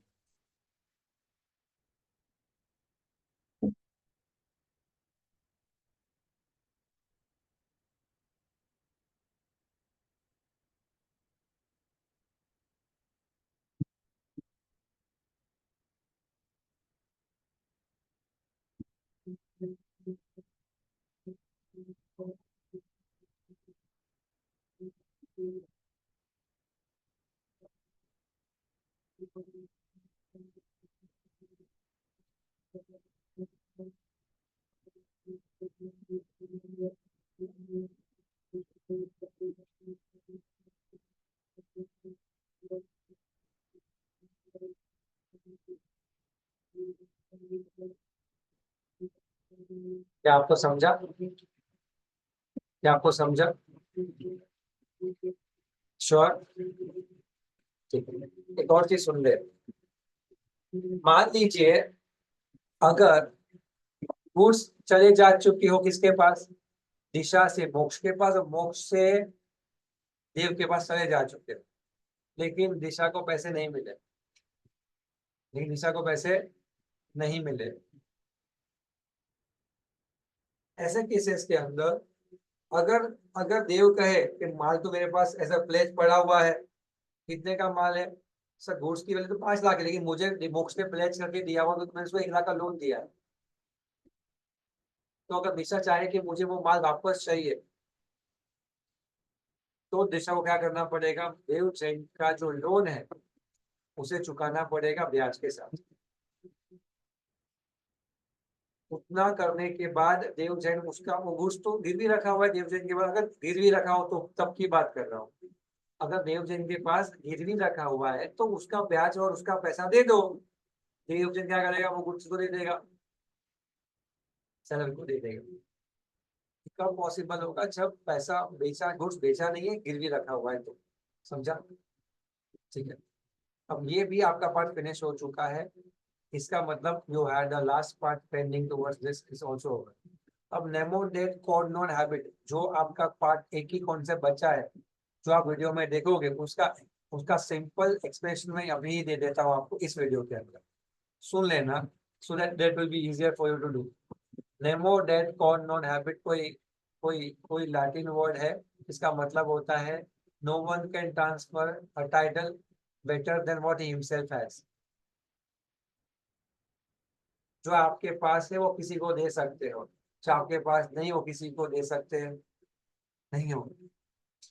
[SPEAKER 1] क्या आपको समझा? क्या आपको समझा? श्योर? ठीक है, एक और चीज सुन ले। मान लीजिए अगर गुड्स चले जा चुकी हो किसके पास, दिशा से मोक्ष के पास, और मोक्ष से देव के पास चले जा चुके हो, लेकिन दिशा को पैसे नहीं मिले, लेकिन दिशा को पैसे नहीं मिले। ऐसे केसेस के अंदर अगर अगर देव कहे कि माल तो मेरे पास ऐसा प्लेस पड़ा हुआ है, कितने का माल है सर, गुड्स की वैल्यू तो 5 लाख है, लेकिन मुझे मोक्ष ने प्लेस करके दिया हुआ तो मैंने उसको 1 लाख का लोन दिया है। तो अगर दिशा चाहे कि मुझे वो माल वापस चाहिए, तो दिशा को क्या करना पड़ेगा, देव जैन का जो लोन है उसे चुकाना पड़ेगा ब्याज के साथ। उतना करने के बाद देव जैन उसका वो गुड्स तो गिरवी रखा हुआ है देव जैन के पास, अगर गिरवी रखा हो तो तब की बात कर रहा हूँ। अगर देव जैन के पास गिरवी रखा हुआ है तो उसका ब्याज और उसका पैसा दे दो। देव जैन क्या करेगा, वो गुड्स को दे देगा, सेलर को दे देगा। कब पॉसिबल होगा, जब पैसा बेचा, गुड्स बेचा नहीं है, गिरवी रखा हुआ है तो। समझा? ठीक है, अब ये भी आपका पार्ट फिनिश हो चुका है। इसका मतलब you had the last part pending towards this is also over. अब नेमो डेट कोड नॉन हैबिट, जो आपका पार्ट एक ही कॉन्सेप्ट बचा है, जो आप वीडियो में देखोगे, उसका उसका सिंपल एक्सप्लेनेशन मैं अभी ही दे देता हूँ आपको इस वीडियो के अंदर। सुन लेना, so that that will be easier for you to do. नेमो डेट कोड नॉन हैबिट कोई कोई कोई लैटिन वर्ड है, इसका मतलब होता है no one can transfer a title better than what he himself has. जो आपके पास है वो किसी को दे सकते हो, जो आपके पास नहीं वो किसी को दे सकते हैं नहीं हो।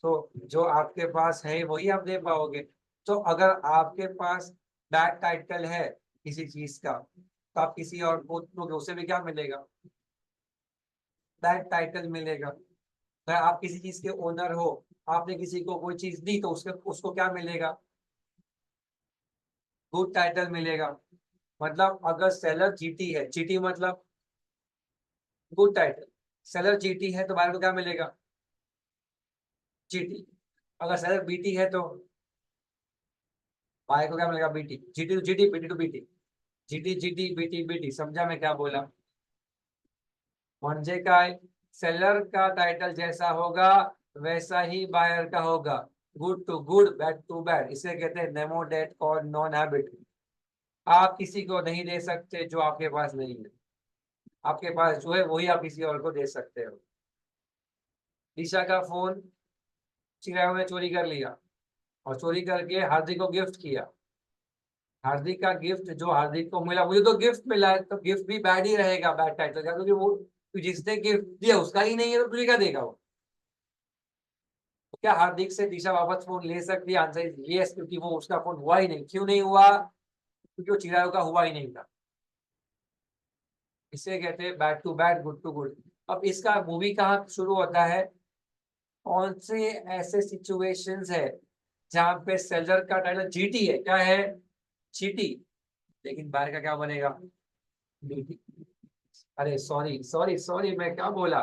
[SPEAKER 1] तो जो आपके पास है वही आप दे पाओगे। तो अगर आपके पास बैक टाइटल है किसी चीज का, तो आप किसी और को दोगे, उसे भी क्या मिलेगा, बैक टाइटल मिलेगा। अगर आप किसी चीज के ओनर हो, आपने किसी को कोई चीज दी, तो उसके उसको क्या मिलेगा, गुड टाइटल मिलेगा। मतलब अगर सेलर जीटी है, जीटी मतलब गुड टाइटल, सेलर जीटी है तो बायर को क्या मिलेगा, जीटी। अगर सेलर बीटी है तो बायर को क्या मिलेगा, BT. GT to GT, BT to BT, GT GT BT BT. समझा मैं क्या बोला? म्हणजे काय, सेलर का टाइटल जैसा होगा वैसा ही बायर का होगा, good to good, bad to bad. इसे कहते हैं नेमो डेट और नॉन हैबिट। आप किसी को नहीं दे सकते जो आपके पास नहीं है, आपके पास जो है वही आप किसी और को दे सकते हो। दिशा का फोन चिराग ने चोरी कर लिया और चोरी करके हार्दिक को गिफ्ट किया। हार्दिक का गिफ्ट जो हार्दिक को मिला, मुझे तो गिफ्ट मिला है, तो गिफ्ट भी बैड ही रहेगा, बैड टाइटल का, क्योंकि वो तो जिसने गिफ्ट दिया उसका ही नहीं है, तो तुझे क्या देगा वो। तो क्या हार्दिक से दिशा वापस फोन ले सकती है? आंसर इज यस, क्योंकि वो उसका फोन हुआ ही नहीं। क्यों नहीं हुआ? क्योंकि वो चिराग का हुआ ही नहीं था। इसे कहते हैं bad to bad, good to good. अब इसका मूवी कहाँ शुरू होता है, कौन से ऐसे सिचुएशंस है जहां पे सेलर का टाइटल जीटी है, क्या है, चीटी, लेकिन बाहर का क्या बनेगा, बीटी। अरे सॉरी सॉरी सॉरी, मैं क्या बोला,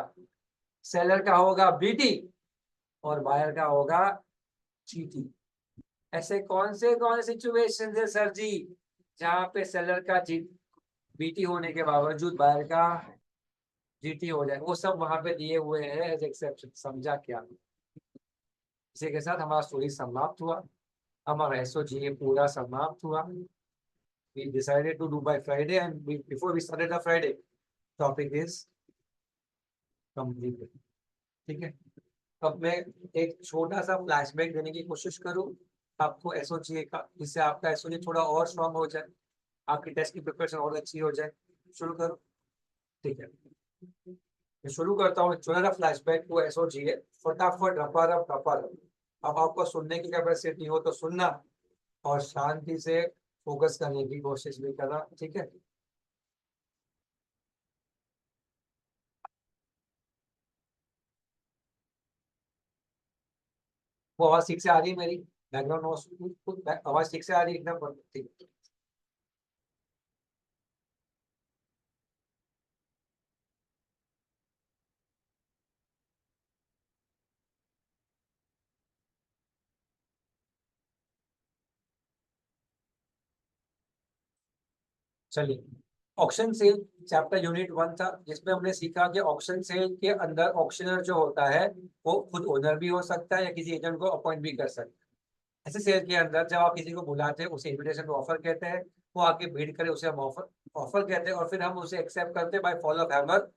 [SPEAKER 1] सेलर का होगा बीटी और बायर का होगा चीटी। ऐसे कौन से सिचुएशन है सर जी जहाँ पे सेलर का जी बीटी होने के बावजूद बायर का जीटी हो जाए, वो सब वहां पे दिए हुए हैं एज एक्सेप्शन। समझा क्या? इसी के साथ हमारा स्टोरी समाप्त हुआ, हमारा एसओजी पूरा समाप्त हुआ। We decided to do by Friday, and before we started the Friday, topic is completed. ठीक है, अब मैं एक छोटा सा फ्लैशबैक देने की कोशिश करूँ आपको एसओजी का, जिससे आपका एसओजी थोड़ा और स्ट्रांग हो जाए, आपकी टेस्ट की प्रिपरेशन और अच्छी हो जाए। शुरू करो, ठीक है, मैं शुरू करता हूँ। छोटा सा फ्लैशबैक टू एसओजी है, फटाफट रफा रफ रफा रफ। अब आपको सुनने की कैपेसिटी हो तो सुनना, और शांति से फोकस करने की कोशिश भी करना, ठीक है। वो आवाज ठीक से आ रही है मेरी, बैकग्राउंड नॉइस, आवाज ठीक से आ रही है एकदम ठीक है। चलिए, ऑक्शन सेल चैप्टर यूनिट 1 था, जिसमें हमने सीखा कि ऑक्शन सेल के अंदर ऑक्शनर जो होता है वो खुद ओनर भी हो सकता है या किसी एजेंट को अपॉइंट भी कर सकता है। ऐसे सेल के अंदर जब आप किसी को बुलाते हैं उसे इनविटेशन टू ऑफर कहते हैं, वो आके भेंट करे उसे हम ऑफर ऑफर कहते हैं, और फिर हम उसे एक्सेप्ट करते हैं बाय फॉल ऑफ हैमर,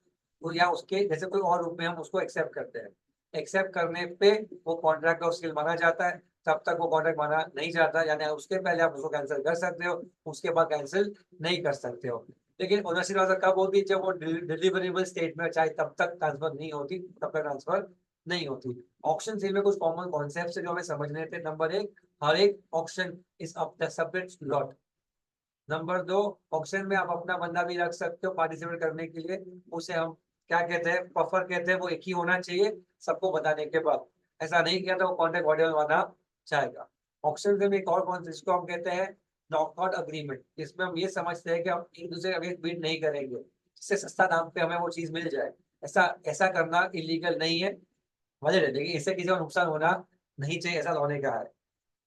[SPEAKER 1] या उसके जैसे कोई और रूप में हम उसको एक्सेप्ट करते हैं। एक्सेप्ट करने पे वो कॉन्ट्रैक्ट ऑफ सेल माना जाता है, तब तक वो कॉन्ट्रैक्ट माना नहीं जाता, यानी उसके पहले आप उसको कैंसिल कर सकते हो, उसके बाद कैंसिल नहीं कर सकते हो। लेकिन ओनरशिप ट्रांसफर कब होती है? जब वो डिलीवरेबल स्टेट में, चाहे तब तक ट्रांसफर नहीं होती, तब तक ट्रांसफर नहीं होती। ऑक्शन सेल में कुछ कॉमन कॉन्सेप्ट जो हमें समझने थे। नंबर 1, हर एक auction is separate lot. Number 2, auction में आप अपना बंदा भी रख सकते हो पार्टिसिपेट करने के लिए, उसे हम क्या कहते हैं? बफर कहते हैं। वो एक ही होना चाहिए सबको बताने के बाद, ऐसा नहीं किया तो वो कॉन्ट्रैक्ट ऑर्डर माना जाएगा। ऑक्शन में एक और कौन जिसको हम कहते हैं नॉकआउट अग्रीमेंट, जिसमें हम ये समझते हैं कि हम एक दूसरे का बीट नहीं करेंगे, जिससे सस्ता दाम पे हमें वो चीज मिल जाए। ऐसा ऐसा करना इलीगल नहीं है, मजे लेकिन इससे किसी को नुकसान होना नहीं चाहिए, ऐसा होने का है।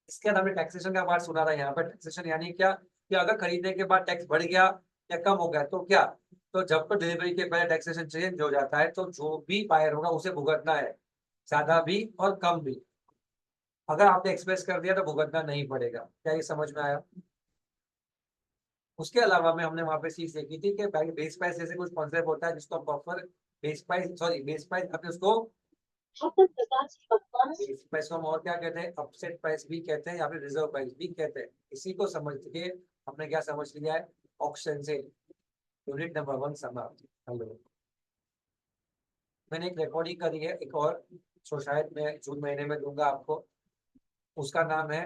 [SPEAKER 1] इसके बाद हमने टैक्सेशन का पार्ट सुना था। यहाँ पर टैक्सेशन यानी क्या कि अगर खरीदने के बाद टैक्स बढ़ गया या कम हो गया तो क्या, तो जब तो डिलीवरी के पहले टैक्सेशन चेंज हो जाता है तो जो भी बायर होगा उसे भुगतना है, ज्यादा भी और कम भी। अगर आपने एक्सप्रेस कर दिया तो भुगतना नहीं पड़ेगा। क्या ये समझ में आया? उसके अलावा में हमने वहां पे चीज देखी थी कि बेस प्राइस जैसे कुछ कॉन्सेप्ट होता है जिसको buffer base price, sorry base price अपने उसको बेस प्राइस को हम और क्या कहते हैं? अपसेट प्राइस भी कहते हैं या फिर रिजर्व प्राइस भी कहते हैं। इसी को समझ के हमने क्या समझ लिया है? ऑक्शन से यूनिट नंबर 1 समाप्त। हेलो, मैंने एक रिकॉर्डिंग करी है एक और, जो शायद मैं जून महीने में दूंगा आपको। उसका नाम है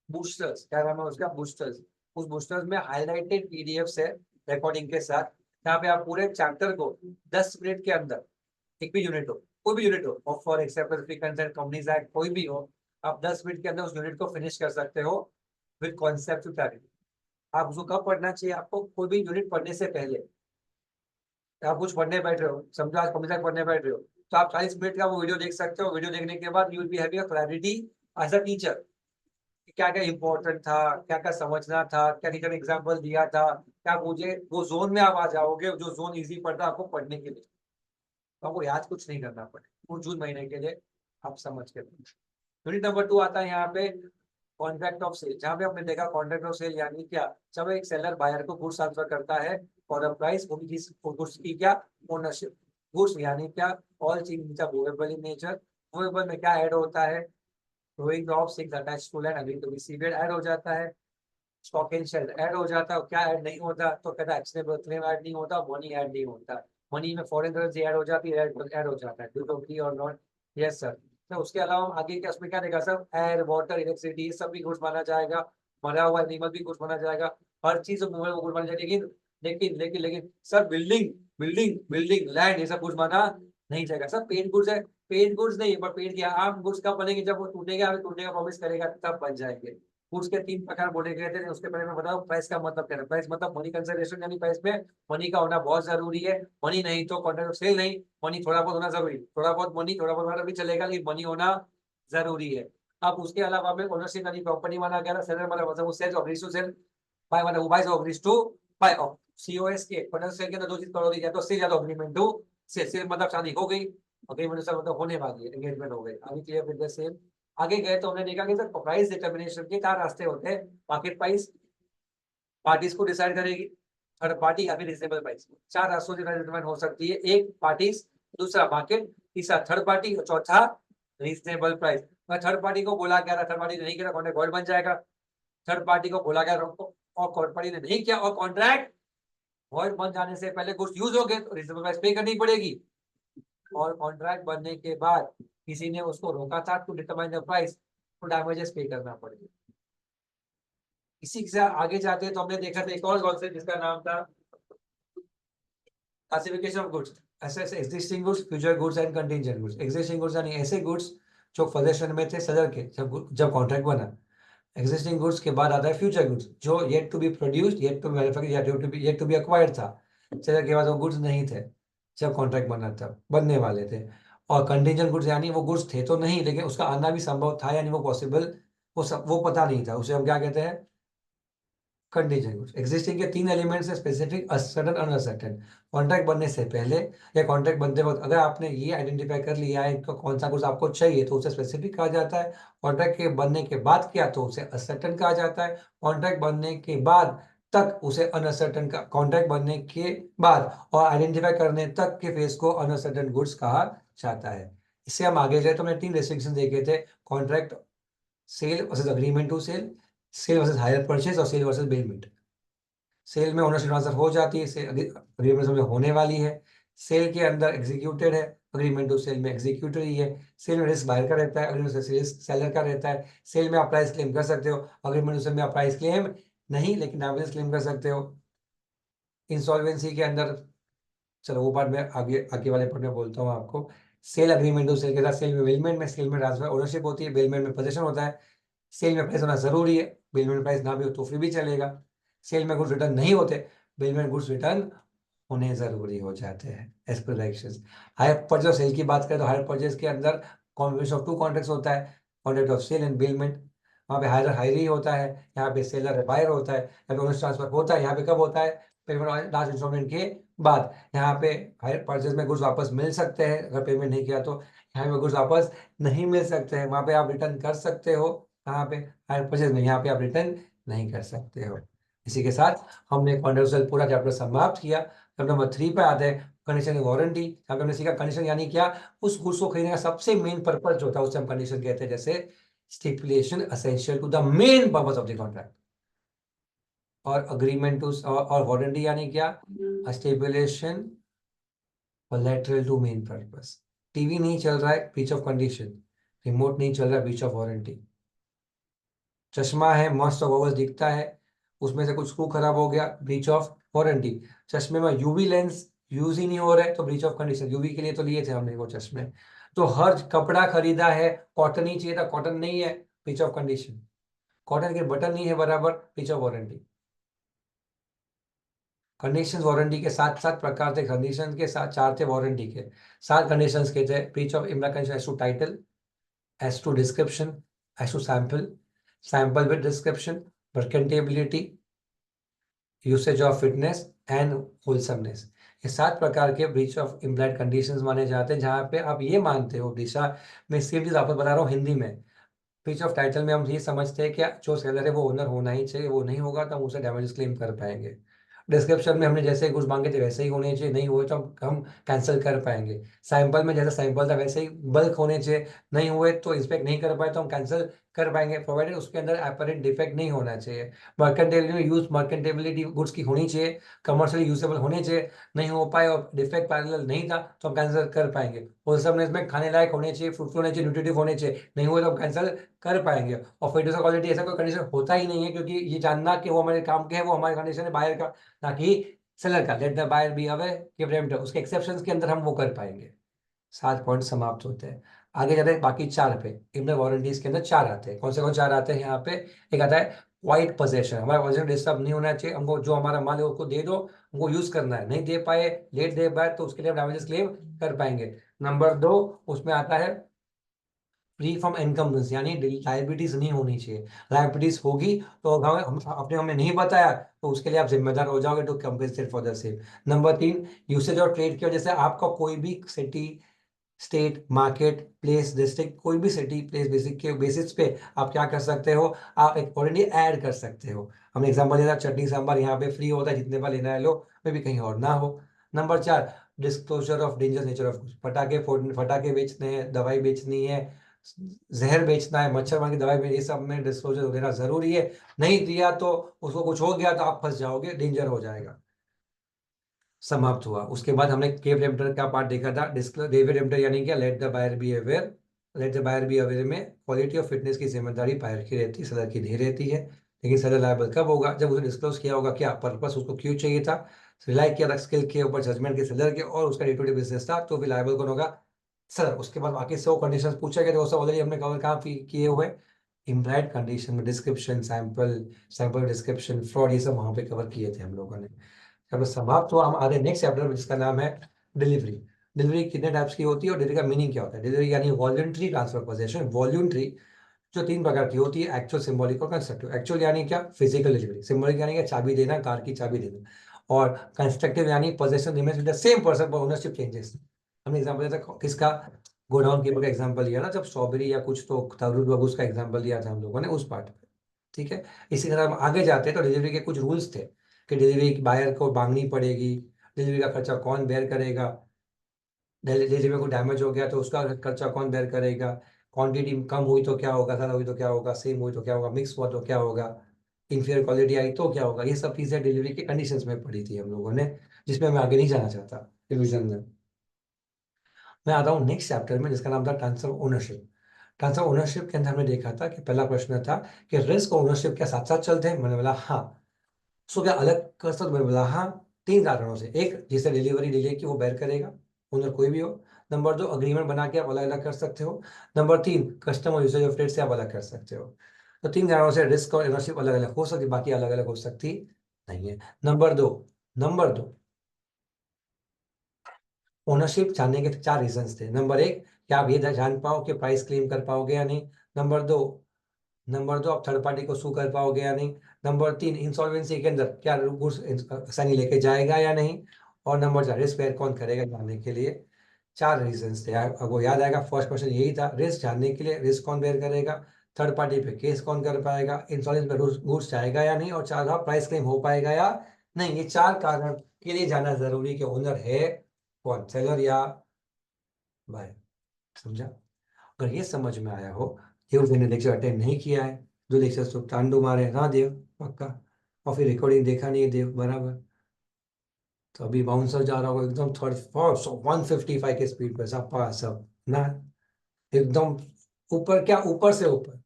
[SPEAKER 1] बूस्टर्स। क्या नाम है उसका? बूस्टर्स। उस बूस्टर्स में हाईलाइटेड पीडीएफ है रिकॉर्डिंग के साथ। यहाँ पे आप पूरे चैप्टर को 10 मिनट के अंदर, एक भी यूनिट हो, कोई भी यूनिट हो, और फॉर एग्जाम्पल कंपनीज एक्ट कोई भी हो, आप 10 मिनट के अंदर उस यूनिट को फिनिश कर सकते हो विद कॉन्सेप्ट क्लैरिटी। आप उसको कब पढ़ना चाहिए? आपको कोई भी यूनिट पढ़ने से पहले। आप कुछ पढ़ने बैठ रहे हो, समझो आज कंपनी एक्ट पढ़ने बैठ रहे हो, तो आप 40 मिनट का वो वीडियो देख सकते हो। वीडियो देखने के बाद you will be having a clarity as a teacher, क्या क्या इंपॉर्टेंट था, क्या क्या समझना था, क्या टीचर ने एग्जाम्पल दिया था, क्या मुझे वो जोन में आप आ जाओगे जो जोन इजी पड़ता है आपको पढ़ने के लिए। तो आपको याद कुछ नहीं करना पड़े, वो जून महीने के लिए आप समझ के। यूनिट नंबर 2 आता है यहाँ पे कॉन्ट्रैक्ट ऑफ सेल, जहाँ पे हमने देखा कॉन्ट्रैक्ट ऑफ सेल यानी क्या? जब एक सेलर बायर को गुड्स ट्रांसफर करता है फॉर अ प्राइस, वो भी जिस गुड्स की क्या ओनरशिप। गुड्स यानी क्या? ऑल चीज मूवेबल इन नेचर। मूवेबल में क्या ऐड होता है? Rowing of things attached to land, अभी तो सीवेड ऐड हो जाता है, स्टॉक इन शेल ऐड हो जाता है। क्या ऐड नहीं होता? तो कहता है एक्शनेबल क्लेम ऐड नहीं होता, मनी ऐड नहीं होता। मनी में फॉरेन करेंसी ऐड हो जाती है, ऐड हो जाता है। डू टू अग्री और नॉट? Yes sir. तो उसके अलावा हम आगे क्या उसमें क्या देखा सर? एयर, वाटर, इलेक्ट्रिसिटी, ये सब भी गुड्स माना जाएगा। मरा हुआ एनिमल भी गुड्स माना जाएगा। हर चीज मूवेबल वो गुड माना जाएगा। लेकिन लेकिन लेकिन लेकिन sir building building building land ये सब गुड्स माना नहीं जाएगा। सर पेड गुड्स है, पेड गुड्स नहीं, पर पेड की आम गुड्स कब बनेंगे? जब वो टूटेगा, टूटने का प्रॉमिस करेगा तब बन जाएंगे। गुड्स के 3 प्रकार बोले गए थे, उसके बारे में बताओ। प्राइस का मतलब क्या है? प्राइस मतलब मनी कंसिडरेशन, यानी प्राइस में मनी का होना बहुत जरूरी है। मनी नहीं तो कॉन्ट्रैक्ट सेल नहीं। मनी थोड़ा बहुत होना जरूरी, थोड़ा बहुत मनी, थोड़ा बहुत होना भी चलेगा, लेकिन मनी होना जरूरी है। अब उसके अलावा में ओनरशिप यानी प्रॉपर्टी माना गया ना। सेलर मतलब वो sells of to sell, buy मतलब वो buys of to buy of. COS के कॉन्ट्रैक्ट सेल के अंदर 2 चीज करोगी, या तो सेल या तो अग्रीमेंट टू सेल। सेल मतलब शादी हो गई, अग्रीमेंट से मतलब होने वाली है, एंगेजमेंट हो गई। अभी क्लियर विद द सेल। आगे गए तो हमने देखा कि सर प्राइस डिटर्मिनेशन के 4 रास्ते होते हैं। मार्केट प्राइस पार्टीज को डिसाइड करेगी, थर्ड पार्टी या फिर रीजनेबल प्राइस। 4 रास्तों से डिटरमाइन हो सकती है। एक पार्टीज, दूसरा मार्केट, तीसरा थर्ड पार्टी और चौथा रीजनेबल प्राइस। थर्ड पार्टी को बोला गया था, थर्ड पार्टी ने नहीं किया, कॉन्ट्रैक्ट वॉइड बन जाएगा। थर्ड पार्टी को बोला गया और थर्ड पार्टी ने नहीं किया और कॉन्ट्रैक्ट वॉइड बन जाने से पहले कुछ यूज हो गए तो रीजनेबल प्राइस पे करनी पड़ेगी। और कॉन्ट्रैक्ट बनने के बाद किसी ने उसको रोका था टू डिटरमाइन द प्राइस, तो डैमेजेस पे करना पड़ेगा। इसी के साथ आगे जाते हैं तो हमने देखा था एक और कॉन्सेप्ट जिसका नाम था क्लासिफिकेशन ऑफ गुड्स। ऐसे existing goods, future goods and contingent goods. Existing goods यानी ऐसे गुड्स जो पोजेशन में थे सेलर के जब कॉन्ट्रैक्ट बना। एग्जिस्टिंग गुड्स के बाद आता है फ्यूचर गुड्स, जो yet to be produced, yet to be manufactured, yet to be acquired था। सेलर के पास वो गुड्स नहीं थे जब कॉन्ट्रैक्ट बना था, बनने वाले थे। और कंटिंजेंट गुड्स यानी वो गुड्स थे तो नहीं, लेकिन उसका आना भी संभव था, यानी वो पॉसिबल, वो पता नहीं था, उसे हम क्या कहते हैं? कंडीशन एग्जिस्टिंग के 3 एलिमेंट्स है, स्पेसिफिक, असर्टेन, अनसर्टेन। कॉन्ट्रैक्ट बनने से पहले या कॉन्ट्रैक्ट बनते वक्त अगर आपने ये आइडेंटिफाई कर लिया है कि कौन सा गुड्स आपको चाहिए तो उसे स्पेसिफिक कहा जाता है। कॉन्ट्रैक्ट के बनने के बाद किया तो उसे असर्टेन कहा जाता है। कॉन्ट्रैक्ट बनने के बाद तक उसे अनसर्टेन का, कॉन्ट्रैक्ट बनने के बाद और आइडेंटिफाई करने तक के फेज को अनसर्टेन गुड्स कहा जाता है। इससे हम आगे गए तो हमने 3 रेस्ट्रिक्शन देखे थे, contract, sale versus agreement to sell, sale versus hire purchase और सेल वर्सेस बेलमेंट। सेल में ओनरशिप ट्रांसफर हो जाती है, अग्रीमेंट में होने वाली है। सेल के अंदर एग्जीक्यूटेड है, अग्रीमेंट टू सेल में एग्जीक्यूटर ही है। सेल में रिस्क बायर का रहता है, अग्रीमेंट से रिस्क सेलर का रहता है। सेल में आप प्राइस क्लेम कर सकते हो, अग्रीमेंट टू सेल में आप प्राइस क्लेम नहीं लेकिन डैमेज क्लेम कर सकते हो। इंसॉल्वेंसी के अंदर, चलो वो पार्ट में आगे आगे वाले पार्ट में बोलता हूँ आपको। सेल अग्रीमेंट टू सेल के साथ सेल में बेलमेंट में, सेल में ट्रांसफर ओनरशिप होती है, बेलमेंट में पोजीशन होता है। सेल में प्राइस होना जरूरी है, बिल में प्राइस ना भी हो तो फिर भी चलेगा। सेल में गुड्स रिटर्न नहीं होते, बिल में गुड्स रिटर्न होने जरूरी हो जाते हैं as per directions. Hire purchase sale की बात करें तो हायर परचेज के अंदर कॉम्बिनेशन ऑफ 2 कॉन्ट्रैक्ट्स होता है, कॉन्ट्रैक्ट ऑफ सेल एंड बिलमेंट। वहाँ पे हायर हायर ही होता है, यहाँ पे सेलर बायर होता है, यहाँ पे ओनर्स ट्रांसफर होता है। यहाँ पे कब होता है? पेमेंट लास्ट इंस्टॉलमेंट के बाद। यहाँ पे हायर परचेज में गुड्स वापस मिल सकते हैं अगर पेमेंट नहीं किया तो, यहाँ पे गुड्स वापस नहीं मिल सकते हैं, वहाँ पे आप रिटर्न कर सकते हो। कहाँ पे? हायर परचेज में, यहाँ पे आप रिटर्न नहीं कर सकते हो। इसी के साथ हमने कॉन्ट्रैक्चुअल पूरा चैप्टर समाप्त किया। अब नंबर 3 पे आते हैं, कंडीशन वारंटी। यहाँ पे हमने सीखा कंडीशन यानी क्या, उस गुड्स को खरीदने का सबसे मेन पर्पज जो होता है उसे हम कंडीशन कहते हैं। जैसे stipulation essential to the main purpose of the contract. और अग्रीमेंट टू, और वारंटी यानी क्या, stipulation collateral to main purpose. TV नहीं चल रहा है, ब्रीच ऑफ कंडीशन। रिमोट नहीं चल रहा है, ब्रीच ऑफ वारंटी। चश्मा है, मस्त गॉगल्स दिखता है, उसमें से कुछ स्क्रू खराब हो गया, ब्रीच ऑफ वारंटी। चश्मे में यूवी लेंस यूज ही नहीं हो रहा है तो ब्रीच ऑफ कंडीशन, यूवी के लिए तो लिए थे हमने वो चश्मे। तो हर कपड़ा खरीदा है, कॉटन ही चाहिए था, कॉटन नहीं है, ब्रीच ऑफ कंडीशन। कॉटन के बटन नहीं है बराबर, breach of warranty. Condition warranty के साथ सात प्रकार थे, कंडीशन के साथ 4 थे वारंटी के। 7 कंडीशन के थे, breach of implied condition as to title, as to description, as to sample, sample with description, merchantability, usage of fitness and wholesomeness. ये 7 प्रकार के ब्रीच ऑफ इम्प्लाइड कंडीशंस माने जाते हैं, जहां पे आप ये मानते हो दिशा, मैं सेम चीज आपको बता रहा हूँ हिंदी में। ब्रीच ऑफ टाइटल में हम ये समझते हैं कि जो सेलर है वो ओनर होना ही चाहिए, वो नहीं होगा तो हम उसे डैमेज क्लेम कर पाएंगे। डिस्क्रिप्शन में हमने जैसे कुछ मांगे थे वैसे ही होने चाहिए, नहीं हुए तो हम कैंसिल कर पाएंगे। सैंपल में जैसा सैंपल था वैसे ही बल्क होने चाहिए, नहीं हुए तो इंस्पेक्ट नहीं कर पाए तो हम कैंसिल कर पाएंगे, प्रोवाइडेड उसके अंदर अपरेंट डिफेक्ट नहीं होना चाहिए। मर्केंटेबिलिटी में यूज मर्केंटेबिलिटी गुड्स की होनी चाहिए, कमर्शियली यूजेबल होने चाहिए, नहीं हो पाए और डिफेक्ट पैरेलल नहीं था तो हम कैंसिल कर पाएंगे। होलसमनेस में खाने लायक होने चाहिए, फ्रूटफुल होने चाहिए, न्यूट्रिटिव होने चाहिए, नहीं हुए तो हम कैंसिल कर पाएंगे। और फिटनेस और क्वालिटी ऐसा कोई कंडीशन होता ही नहीं है, क्योंकि ये जानना कि वो हमारे काम के है, वो हमारे कंडीशन है बायर का, ना कि सेलर का। Let the buyer be aware कि रेमटर, उसके एक्सेप्शंस के अंदर हम वो कर पाएंगे। 7 पॉइंट समाप्त होते हैं। आगे जाते हैं बाकी 4 पे। इनर वारंटीज के अंदर 4 आते हैं। कौन से 4 आते हैं यहाँ पे? एक आता है क्वाइट पोजेशन, हमारा पोजेशन डिस्टर्ब नहीं होना चाहिए, हमको जो हमारा माल है उसको दे दो, हमको यूज करना है, नहीं दे पाए, लेट दे पाए तो उसके लिए हम डैमेजेस क्लेम कर पाएंगे। नंबर 2, उसमें आता है फ्री फ्रॉम एनकम्बेंस, यानी लाइबिलिटीज नहीं होनी चाहिए। लाइबिलिटीज होगी तो हम अपने हमें नहीं बताया तो उसके लिए आप जिम्मेदार हो जाओगे to compensate for the same. Number 3, usage और ट्रेड की वजह से आपका कोई भी city, state, market place, district, कोई भी सिटी प्लेस बेसिक के बेसिस पे आप क्या कर सकते हो, आप एक ऑलरेडी ऐड कर सकते हो। हमने एग्जांपल दिया था चटनी सांभर यहाँ पे फ्री होता है, जितने बार लेना है लो, मे भी कहीं और ना हो। Number 4, disclosure of danger nature of पटाखे फटाखे बेचने हैं, दवाई बेचनी है, जहर बेचना है, मच्छर मार की दवाई बेचनी, ये सब में डिस्क्लोजर देना जरूरी है। नहीं दिया तो उसको कुछ हो गया तो आप फंस जाओगे, डेंजर हो जाएगा। समाप्त हुआ। उसके बाद हमने केव रेमटर का पार्ट देखा था, डेविड रेमटर यानी क्या, let the buyer be aware. Let the buyer be aware में क्वालिटी और फिटनेस की जिम्मेदारी बायर की रहती है, सेलर की नहीं रहती है। लेकिन सेलर लायबल कब होगा? जब उसने डिस्क्लोज किया होगा क्या पर्पस, उसको क्यों चाहिए था, रिलाई किया था स्किल के ऊपर, जजमेंट के सेलर के, और उसका डे टू डे बिजनेस था, तो फिर लायबल कौन होगा? सर। उसके बाद बाकी 100 कंडीशंस पूछे गए थे, वो सब ऑलरेडी हमने कवर कहाँ किए हुए, इम्प्लाइड कंडीशन में, description, sample, sample description, fraud, ये सब वहां पे कवर किए थे हम लोगों ने। चैप्टर समाप्त हुआ, हम आगे नेक्स्ट चैप्टर में जिसका नाम है डिलीवरी। डिलीवरी कितने टाइप्स की होती है और डिलीवरी का मीनिंग क्या होता है? डिलीवरी यानी वॉलंटरी ट्रांसफर पोजेशन, वॉलंटरी जो 3 प्रकार की होती है, एक्चुअल, सिंबॉलिक और कंस्ट्रक्टिव। एक्चुअल यानी क्या, फिजिकल डिलीवरी। सिंबॉलिक यानी क्या, चाबी देना, कार की चाबी देना। और कंस्ट्रक्टिव यानी possession remains with the same person पर ओनरशिप चेंजेस। हमने एग्जांपल दिया था किसका, गोडाउन कीपर का एग्जांपल लिया ना, जब स्ट्रॉबेरी या कुछ तो तरुण बाबू का एग्जांपल लिया था हम लोगों ने उस पार्ट पे। ठीक है, इसी तरह हम आगे जाते हैं तो डिलीवरी के कुछ रूल्स थे कि डिलीवरी बायर को मांगनी पड़ेगी, डिलीवरी का खर्चा कौन बेयर करेगा, डिलीवरी में कोई डैमेज हो गया तो उसका खर्चा कौन बेयर करेगा, क्वांटिटी कम हुई तो क्या होगा, ज्यादा हुई तो क्या होगा, सेम हुई तो क्या होगा, मिक्स हुआ तो क्या होगा, इंफीरियर क्वालिटी आई तो क्या होगा। ये सब चीजें डिलीवरी के कंडीशंस में पढ़ी थी हम लोगों ने, जिसमें मैं आगे नहीं जाना चाहता रिविजन में। मैं आता हूँ नेक्स्ट चैप्टर में जिसका नाम था ट्रांसफर ओनरशिप। ट्रांसफर ओनरशिप के अंदर हमने देखा था कि पहला प्रश्न था कि रिस्क और ओनरशिप क्या साथ साथ चलते हैं, मैंने बोला हाँ। सो क्या अलग कर सकते हो? मैंने बोला हाँ, 3 कारणों से। एक, जिसे डिलीवरी डिले की वो बेयर करेगा, ओनर कोई भी हो। नंबर 2, अग्रीमेंट बना के आप अलग अलग कर सकते हो। Number 3, customer usage of rate से आप अलग कर सकते हो। तो 3 कारणों से रिस्क और ओनरशिप अलग अलग हो सकती, बाकी अलग अलग हो सकती नहीं है। नंबर दो, ओनरशिप जानने के 4 रीजंस थे। नंबर 1, क्या आप ये जान पाओ कि प्राइस क्लेम कर पाओगे या नहीं। नंबर दो, आप थर्ड पार्टी को सू कर पाओगे या नहीं। नंबर 3, इंसॉल्वेंसी के अंदर क्या गुड्स सनी लेके जाएगा या नहीं। और नंबर 4, रिस्क बेयर कौन करेगा जानने के लिए। 4 रीजंस थे, आपको याद आएगा। फर्स्ट क्वेश्चन यही था, रिस्क जानने के लिए रिस्क कौन बेयर करेगा, थर्ड पार्टी पे केस कौन कर पाएगा, इंश्योरेंस पे गुड्स जाएगा या नहीं, और 4 प्राइस क्लेम हो पाएगा या नहीं। ये 4 कारण के लिए जाना जरूरी कि ओनर है कौन, सेलर या बायर। समझा? अगर ये समझ में आया हो, देव ने लेक्चर अटेंड नहीं किया है, जो लेक्चर तो तांडू मारे ना देव पक्का, और फिर रिकॉर्डिंग देखा नहीं है देव बराबर, तो अभी बाउंसर जा रहा होगा एकदम 155 के स्पीड पे सपा सब ना, एकदम ऊपर, क्या ऊपर से ऊपर,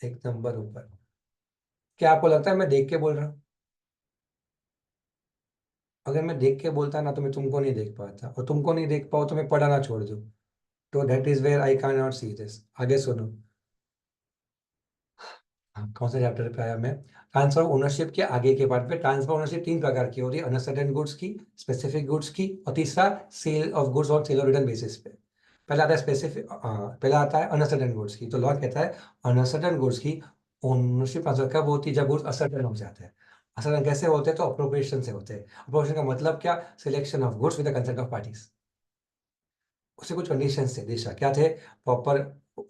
[SPEAKER 1] एक नंबर ऊपर। क्या आपको लगता है मैं देख के बोल रहा हूँ? अगर मैं देख के बोलता ना तो मैं तुमको नहीं देख पाता, और तुमको नहीं देख पाओ तो मैं पढ़ाना छोड़ दूँ। तो that is where I can not see this. आगे सुनो। हाँ, कौन सा चैप्टर पे आया मैं? ट्रांसफर ओनरशिप के आगे के पार्ट पे। ट्रांसफर ओनरशिप 3 प्रकार की होती है, अनसर्टेन गुड्स की, स्पेसिफिक गुड्स की, और तीसरा सेल ऑफ गुड्स और सेल ऑफ रिटर्न बेसिस पे। पहला आता है स्पेसिफिक, पहला आता है अनसर्टेन गुड्स की। तो लॉ कहता है अनसर्टेन गुड्स की ओनरशिप ट्रांसफर कब होती है, जब गुड्स असर्टेन हो जाते हैं। असर्टेन कैसे होते हैं? तो अप्रोप्रिएशन से होते हैं। अप्रोप्रिएशन का मतलब क्या, selection of goods with the consent of parties. उससे कुछ कंडीशन थे दिशा, क्या थे? Proper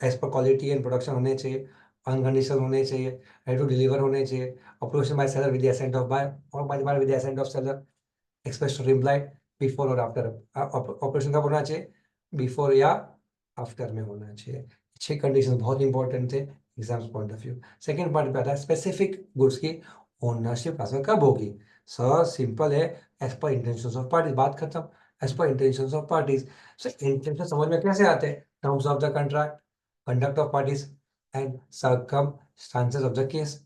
[SPEAKER 1] as per quality and production होने चाहिए, अनकंडीशनल होने चाहिए, रेडी टू डिलीवर होने चाहिए, approbation by seller with the assent of buyer, और buyer with the assent of seller, express और इम्प्लाइड, बिफोर और आफ्टर। ऑपरेशन कब होना चाहिए? बिफोर या आफ्टर में होना चाहिए। 6 कंडीशन बहुत इंपॉर्टेंट थे exams point of view. Second part पे आता है स्पेसिफिक गुड्स की ओनरशिप ट्रांसफर कब होगी। सर सिंपल है, as per intention of parties, बात खत्म। As per intention of parties. So intention समझ में कैसे आते हैं? Terms of the contract, conduct of parties and circumstances of the case.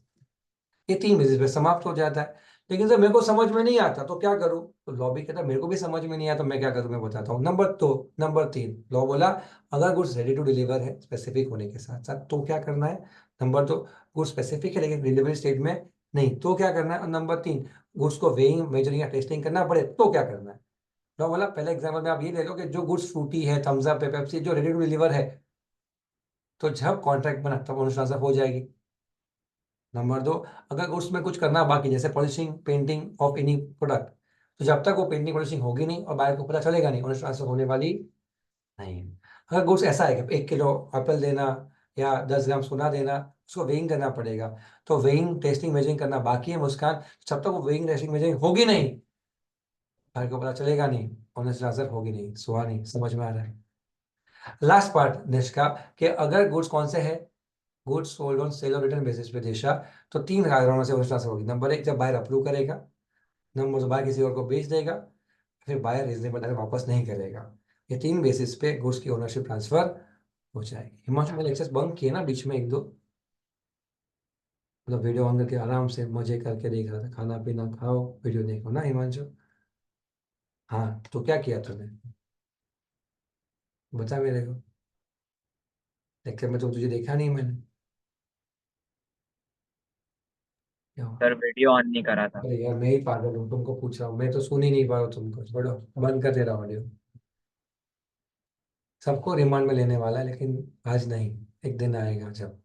[SPEAKER 1] ये 3 बेसिस पे समाप्त हो जाता है। लेकिन जब मेरे को समझ में नहीं आता तो क्या करूं? तो लॉ भी कहता है मेरे को भी समझ में नहीं आया तो मैं क्या करूं, मैं बताता हूँ। नंबर 3, लॉ बोला अगर गुड्स रेडी टू डिलीवर है स्पेसिफिक होने के साथ साथ तो क्या करना है। नंबर 2, गुड्स स्पेसिफिक है लेकिन डिलीवरी स्टेट में नहीं तो क्या करना है। और नंबर 3, गुड्स को वेइंग मेजरिंग या टेस्टिंग करना पड़े तो क्या करना है। लॉ बोला पहले एग्जाम्पल में आप ये ले लो कि जो गुड्स फ्रूटी है, थम्स अप है, पेप्सी, जो रेडी टू डिलीवर है, तो जब कॉन्ट्रैक्ट बना तब ओनर ट्रांसफर हो जाएगी। नंबर 2, अगर उसमें कुछ करना बाकी जैसे polishing painting of any product, तो जब तक वो पेंटिंग पॉलिशिंग होगी नहीं और बायर को पता चलेगा नहीं, ओनर ट्रांसफर होने वाली नहीं है। अगर गुड्स ऐसा है कि 1 किलो एप्पल देना या 10 ग्राम सोना देना, उसको वेइंग करना पड़ेगा, तो वेइंग टेस्टिंग मेजरिंग करना बाकी है मुस्कान, जब तक वो वेइंग टेस्टिंग मेजरिंग होगी नहीं, बायर को पता चलेगा नहीं, ओनर ट्रांसफर होगी नहीं। सुहा नहीं समझ में आ रहा है? लास्ट पार्ट निष्का, कि अगर गुड्स कौन से है, गुड्स सोल्ड ऑन सेल और रिटर्न बेसिस पे दिशा, तो 3 कारणों से ओनर ट्रांसफर होगी। नंबर 1, जब बायर अप्रूव करेगा। नंबर 2, बायर किसी और को बेच देगा। फिर बायर रीजनेबल टाइम वापस नहीं करेगा। ये 3 बेसिस पे गुड्स की ओनरशिप ट्रांसफर हो जाएगी। हिमांशु ने लेक्चर्स बंक किए ना बीच में 1-2, मतलब वीडियो ऑन करके आराम से मजे करके देख रहा था, खाना पीना खाओ वीडियो देखो ना हिमांशु। हाँ तो क्या किया तूने, बता मेरे को। लेक्चर में तो तुझे देखा नहीं मैंने, क्या हुआ?
[SPEAKER 3] सर वीडियो ऑन नहीं करा था।
[SPEAKER 1] अरे यार मैं ही पागल हूँ, तुमको पूछ रहा हूँ, मैं तो सुन ही नहीं पा रहा हूँ तुमको। छोड़ो, बंद कर दे रहा ऑडियो। सबको रिमांड में लेने वाला है लेकिन आज नहीं। एक दिन आएगा जब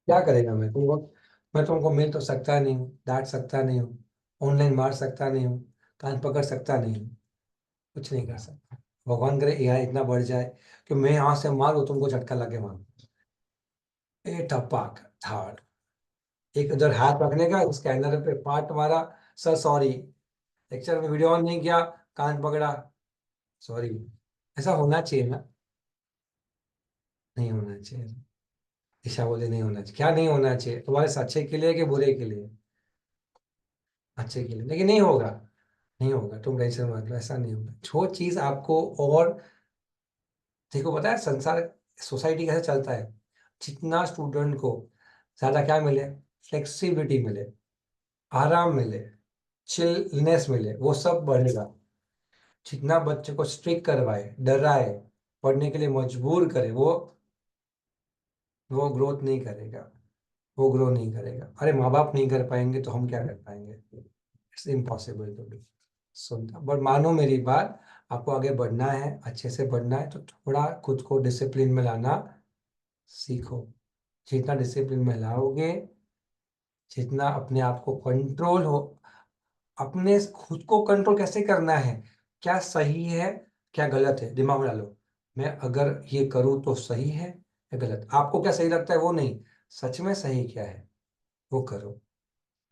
[SPEAKER 1] क्या करेगा मैं तुमको मिल तो सकता नहीं हूँ, डांट सकता नहीं हूँ, ऑनलाइन मार सकता नहीं हूँ, कान पकड़ सकता नहीं हूँ, कुछ नहीं कर सकता। भगवान करे एआई इतना बढ़ जाए कि मैं यहाँ से मारूँ तुमको झटका लगे मारूं, ए टपाक धाड़, एक उधर हाथ रखने का स्कैनर पे पार्ट मारा, सर सॉरी, लेक्चर में वीडियो ऑन नहीं किया, कान पकड़ा, सॉरी। ऐसा होना चाहिए ना? नहीं होना चाहिए। दिशा बोले नहीं होना चाहिए। क्या नहीं होना चाहिए? तुम्हारे अच्छे के लिए कि बुरे के लिए? अच्छे के लिए, लेकिन नहीं होगा। नहीं होगा, तुम टेंशन मत लो, ऐसा नहीं होगा। जो चीज आपको और देखो पता है संसार, सोसाइटी कैसे चलता है, जितना स्टूडेंट को ज्यादा क्या मिले, फ्लेक्सिबिलिटी मिले, आराम मिले, चिलनेस मिले, वो सब बढ़ेगा। जितना बच्चे को स्ट्रिक्ट करवाए, डराए, पढ़ने के लिए मजबूर करे, वो ग्रोथ नहीं करेगा, वो ग्रो नहीं करेगा। अरे माँ बाप नहीं कर पाएंगे तो हम क्या कर पाएंगे? It's impossible to do. सुनता बट मानो मेरी बात, आपको आगे बढ़ना है, अच्छे से बढ़ना है, तो थोड़ा खुद को डिसिप्लिन में लाना सीखो। जितना डिसिप्लिन में लाओगे, जितना अपने आप को कंट्रोल हो, अपने खुद को कंट्रोल कैसे करना है, क्या सही है क्या गलत है, दिमाग में डालो। मैं अगर ये करूँ तो सही है या गलत? आपको क्या सही लगता है वो नहीं, सच में सही क्या है वो करो।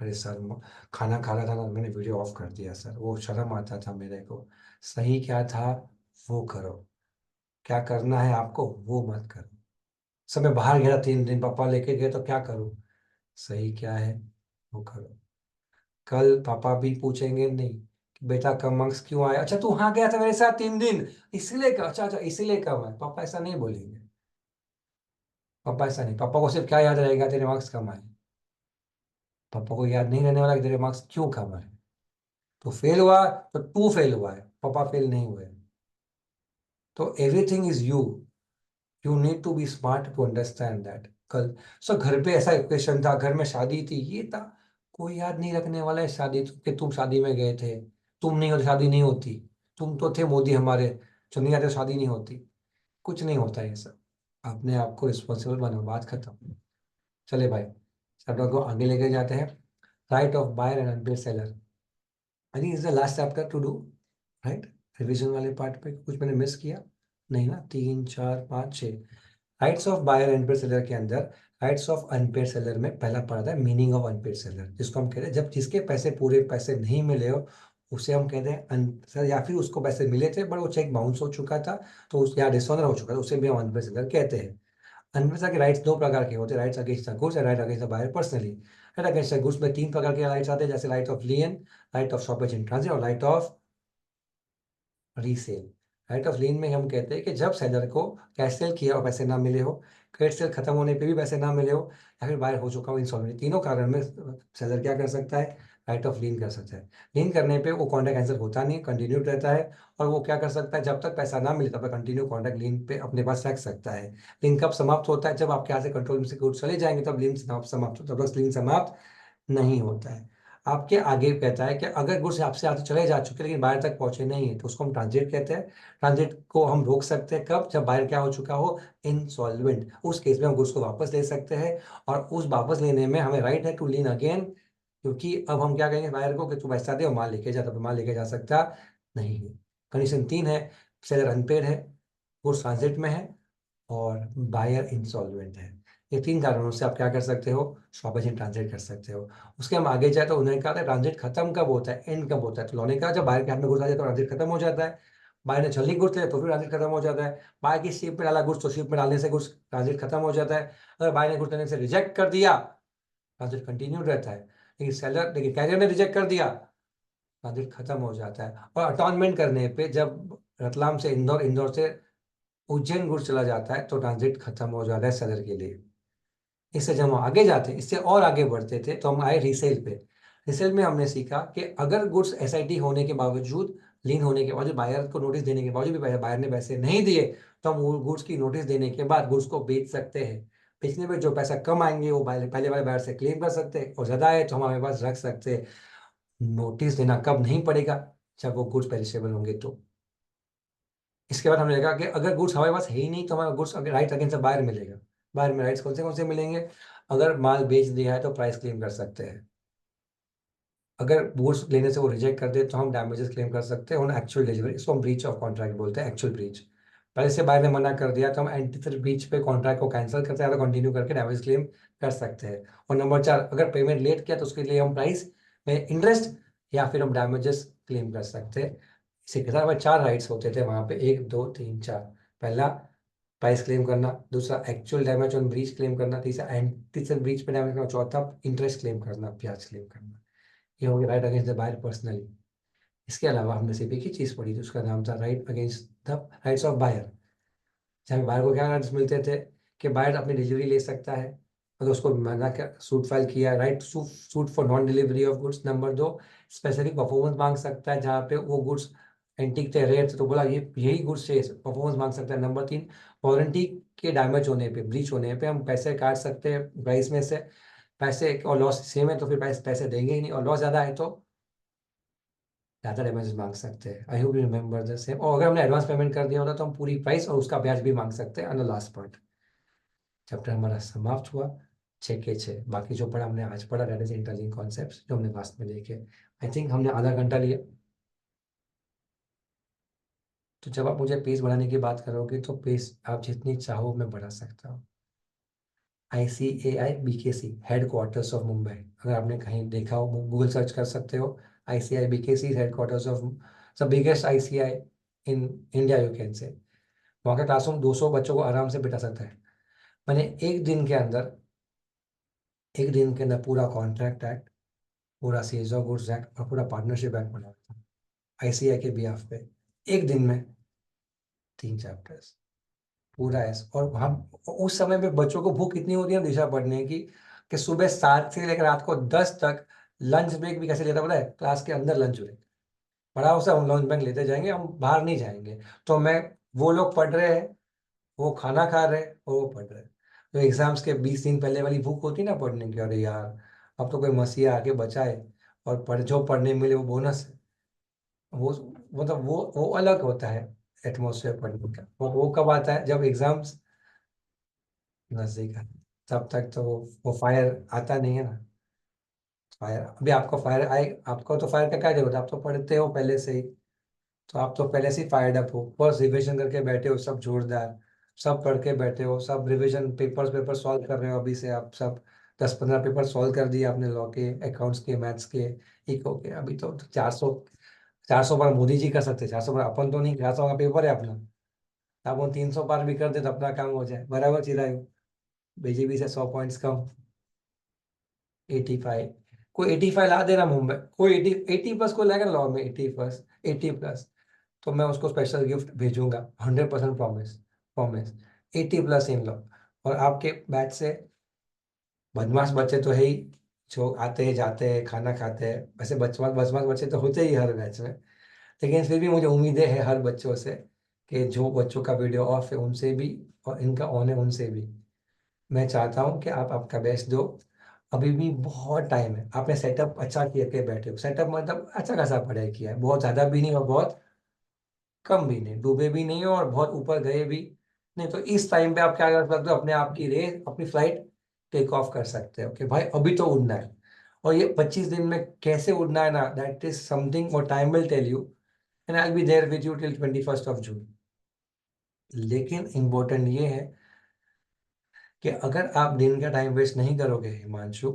[SPEAKER 1] अरे सर खाना खा रहा था ना, मैंने वीडियो ऑफ कर दिया सर, वो शर्म आता था मेरे को। सही क्या था वो करो, क्या करना है आपको वो मत करो। सब मैं बाहर गया 3 दिन, पापा लेके गए तो क्या करूँ? सही क्या है वो करो। कल पापा भी पूछेंगे नहीं कि बेटा कम मार्क्स क्यों आए, अच्छा तू वहां गया था मेरे साथ 3 दिन इसलिए अच्छा अच्छा इसलिए कम है, पापा ऐसा नहीं बोलेंगे। पापा ऐसा नहीं, पापा को सिर्फ क्या याद रहेगा, तेरे मार्क्स कम आए। पापा को याद नहीं रहने वाला कि तेरे मार्क्स क्यों कम आए। तो फेल हुआ तो तू फेल हुआ है, पापा फेल नहीं हुए। तो everything is you, you need to be smart to understand that. कल सो घर पे ऐसा इक्वेशन था, घर में शादी थी, ये था, कोई याद नहीं रखने वाला है शादी कि तुम शादी में गए थे। तुम नहीं हो तो शादी नहीं होती। तुम तो थे मोदी हमारे, जो नहीं आते तो शादी नहीं होती। कुछ नहीं होता ये सब। अपने आप को रिस्पॉन्सिबल बनो, बात खत्म। चले भाई, सब लोग को आगे लेके जाते हैं। Right of buyer and unpaid seller, I think is the last chapter to do, right? Revision वाले पार्ट पे कुछ मैंने मिस किया? नहीं ना, 3 4 5 6। Rights of buyer and paid seller के अंदर राइट्स ऑफ अनपेड सेलर में पहला पढ़ा है मीनिंग ऑफ अनपेड सेलर, जिसको हम कहते हैं जब जिसके पैसे पूरे पैसे नहीं मिले हो, उसे हम कहते हैं सर, या फिर उसको पैसे मिले थे बट वो चेक बाउंस हो चुका था, तो उस या डिसऑनर हो चुका था, उसे भी हम अनपेड सेलर कहते हैं। अनपेड सेलर के राइट्स 2 प्रकार के होते हैं, rights against the goods and right against the buyer personally. Right against the goods में 3 प्रकार के राइट्स आते हैं, जैसे right of lien, right of stoppage in transit और right of resale. Right of lien में हम कहते हैं कि जब सेलर को कैश सेल किया और पैसे ना मिले हो, क्रेडिट सेल खत्म होने पे भी पैसे ना मिले हो, या फिर बायर हो चुका हो इंसॉल्वेंट, तीनों कारण में सेलर क्या कर सकता है, राइट ऑफ लीन कर सकता है। लीन करने पे वो कॉन्ट्रैक्ट कैंसिल होता नहीं, कंटिन्यू रहता है, और वो क्या कर सकता है, जब तक पैसा ना मिले तब तक कंटिन्यू कॉन्ट्रैक्ट लीन पे अपने पास रख सकता है। लीन कब समाप्त होता है, जब आपके यहाँ से कंट्रोल से गुड्स चले जाएंगे तब लीन समाप्त होता है, तब तक लीन समाप्त नहीं होता है। आपके आगे कहता है कि अगर गुड्स आपसे आते चले जा चुके लेकिन बाहर तक पहुंचे नहीं है, तो उसको हम ट्रांजिट कहते हैं। ट्रांजिट को हम रोक सकते हैं कब, जब बाहर क्या हो चुका हो, इनसॉल्वेंट। उस केस में हम गुड्स को वापस ले सकते हैं, और उस वापस लेने में हमें राइट है टू लीन अगेन, क्योंकि अब हम क्या कहेंगे बायर को कि तू पैसा दे और माल लेके जा, तो माल लेके जा सकता नहीं है। कंडीशन 3 है, सेलर अनपेड है, गुड्स ट्रांजिट में है, और बायर इंसॉल्वेंट है। ये 3 कारणों से आप क्या कर सकते हो, शॉपेज इन ट्रांजिट कर सकते हो। उसके हम आगे जाए तो उन्होंने कहा था ट्रांजिट खत्म कब होता है, एंड कब होता है, तो उन्होंने कहा जब बायर के हाथ में गुड्स आ जाए तो ट्रांजिट खत्म हो जाता है। बायर ने जल्दी गुड्स लिया तो फिर ट्रांजिट खत्म हो जाता है। बायर की शिप में डाला गुड्स तो शिप में डालने से गुड्स ट्रांजिट खत्म हो जाता है। अगर बायर ने गुड्स लेने से रिजेक्ट कर दिया, ट्रांजिट कंटिन्यू रहता है। लेकिन कैरियर ने रिजेक्ट कर दिया, ट्रांजिट खत्म हो जाता है। और अटॉनमेंट करने पे जब रतलाम से इंदौर, इंदौर से उज्जैन गुड्स चला जाता है, तो ट्रांजिट खत्म हो जाता है सेलर के लिए। इससे जब हम आगे जाते इससे और आगे बढ़ते थे तो हम आए रीसेल पे। रीसेल में हमने सीखा कि अगर गुड्स एसआईटी होने के बावजूद, लीन होने के बावजूद, बायर को नोटिस देने के बावजूद भी बायर ने पैसे नहीं दिए, तो हम वो गुड्स की नोटिस देने के बाद गुड्स को बेच सकते हैं। बेचने में जो पैसा कम आएंगे वो पहले वाले बायर से क्लेम कर सकते हैं, और ज्यादा आए तो हम हमारे पास रख सकते हैं। नोटिस देना कब नहीं पड़ेगा, जब वो गुड्स पेरिशेबल होंगे तो। इसके बाद हमने देखा कि अगर गुड्स हमारे पास है ही नहीं तो हमारा गुड्स अगर राइट अगेंस्ट बायर मिलेगा। बायर में राइट्स कौन से मिलेंगे? अगर माल बेच दिया है तो प्राइस क्लेम कर सकते हैं, अगर गुड्स लेने से वो रिजेक्ट कर दे तो हम डैमेजेस क्लेम कर सकते हैं ऑन एक्चुअल डिलीवरी। इसको हम ब्रीच ऑफ कॉन्ट्रैक्ट बोलते हैं, एक्चुअल ब्रीच। पहले से बायर ने मना कर दिया तो हम एंटी ब्रीच पे कॉन्ट्रैक्ट को कैंसिल करते हैं, तो कंटिन्यू करके डैमेज क्लेम कर सकते हैं। और नंबर 4, अगर पेमेंट लेट किया तो उसके लिए हम प्राइस में इंटरेस्ट या फिर हम डैमेजेस क्लेम कर सकते हैं। इसी के साथ हमें 4 राइट्स होते थे वहां पे, 1 2 3 4। पहला प्राइस क्लेम करना, दूसरा actual damage on breach claim करना, तीसरा एंटी ब्रीच पे डैमेज करना, चौथा इंटरेस्ट क्लेम करना, ब्याज क्लेम करना। ये हो गया right against the buyer personally. इसके अलावा हमने सिर्फ एक ही चीज पढ़ी थी, उसका नाम था right against the rights of buyer. जहाँ बायर को क्या राइट्स मिलते थे कि बायर अपनी डिलीवरी ले सकता है अगर उसको मना कर सूट फाइल किया, right suit for non delivery of goods. Number 2, specific performance मांग सकता है जहाँ पे वो गुड्स एंटीक थे, रेयर थे, तो बोला ये यही गुड्स से परफॉर्मेंस मांग सकता है। नंबर 3, वारंटी के डैमेज होने पे, ब्रीच होने पे हम पैसे काट सकते हैं प्राइस में से। पैसे और लॉस सेम है तो फिर पैसे देंगे ही नहीं, और लॉस ज़्यादा है तो ज़्यादा डैमेजेस मांग सकते हैं। I hope you remember the same. और अगर हमने एडवांस पेमेंट कर दिया होता तो हम पूरी प्राइस और उसका ब्याज भी मांग सकते हैं। On the last part chapter हमारा समाप्त हुआ 6 के 6। बाकी जो पढ़ा हमने आज पढ़ा, दैट इज इंटरलिंक कॉन्सेप्ट्स, जो हमने लास्ट में देखे। आई थिंक हमने आधा घंटा लिया। तो जब आप मुझे पेज बढ़ाने की बात करोगे तो पेज आप जितनी चाहो मैं बढ़ा सकता हूँ। ICAI BKC head quarters of Mumbai, अगर आपने कहीं देखा हो गूगल सर्च कर सकते हो। ICAI BKC head quarters of the biggest ICAI in India you can say. वहाँ का क्लासरूम 200 बच्चों को आराम से बिठा सकता है। मैंने एक दिन के अंदर पूरा कॉन्ट्रैक्ट एक्ट, पूरा सीज ऑफ गुड्स एक्ट और पूरा पार्टनरशिप एक्ट बनाया था ICAI के बिहाफ पे। एक दिन में 3 चैप्टर्स पूरा है। और हम उस समय पे बच्चों को भूख कितनी होती है दिशा पढ़ने की, कि सुबह 7 से लेकर रात को 10 तक लंच ब्रेक भी कैसे लेता पता है? क्लास के अंदर लंच ब्रेक पढ़ा उसे, हम लंच ब्रेक लेते जाएंगे, हम बाहर नहीं जाएंगे। तो मैं, वो लोग पढ़ रहे हैं, वो खाना खा रहे हैं और वो पढ़ रहे हैं। तो एग्जाम्स के 20 दिन पहले वाली भूख होती ना पढ़ने की, अरे यार अब तो कोई मसीहा आके बचाए और जो पढ़ने मिले वो बोनस है। वो मतलब वो अलग होता है एटमोसफेयर पढ़ने का। वो कब आता है? जब एग्जाम्स नजदीक है। तब तक तो वो फायर आता नहीं है ना। फायर अभी आपको फायर आए, आपको तो फायर का क्या जरूरत है? आप तो पढ़ते हो पहले से ही, तो आप तो पहले से ही फायर्ड अप हो, बस रिविजन करके बैठे हो सब जोरदार, सब पढ़ के बैठे हो, सब रिविजन पेपर सॉल्व कर रहे हो। अभी से आप सब 10-15 पेपर सॉल्व कर दिए आपने, लॉ के, अकाउंट्स के, मैथ्स के, इको के। अभी तो 400 बार मोदी जी कर सकते हैं, 400 बार अपन तो नहीं, 400 का पेपर है अपना। आप वो 300 बार भी कर दे तो अपना काम हो जाए, बराबर चिरायु। BGB से 100 पॉइंट्स कम, 85। कोई 85 ला देना मुंबई, कोई 80 प्लस कोई लाएगा लॉ में, 80 प्लस तो मैं उसको स्पेशल गिफ्ट भेजूंगा, 100% promise. Promise 80 plus in law. और आपके बैच से बदमाश बच्चे तो है ही, जो आते हैं जाते हैं खाना खाते हैं, वैसे बदमाश बदमाश बच्चे तो होते ही हर बैच में। लेकिन फिर भी मुझे उम्मीदें है हर बच्चों से कि जो बच्चों का वीडियो ऑफ है उनसे भी और इनका ऑन है उनसे भी। मैं चाहता हूँ कि आप आपका बेस्ट दो। अभी भी बहुत टाइम है, आपने सेटअप अच्छा किया के बैठे हो, सेटअप मतलब अच्छा खासा पढ़ाई किया है, बहुत ज़्यादा भी नहीं और बहुत कम भी नहीं, डूबे भी नहीं हो और बहुत ऊपर गए भी नहीं। तो इस टाइम पे आप क्या कर सकते हो? अपने आप की रेस, अपनी फ्लाइट टेक ऑफ कर सकते हो कि भाई अभी तो उड़ना है। और ये 25 दिन में कैसे उड़ना है ना, दैट इज समथिंग और time will tell you, and I will be there with you till 21 June. लेकिन इम्पोर्टेंट ये है कि अगर आप दिन का टाइम वेस्ट नहीं करोगे हिमांशु,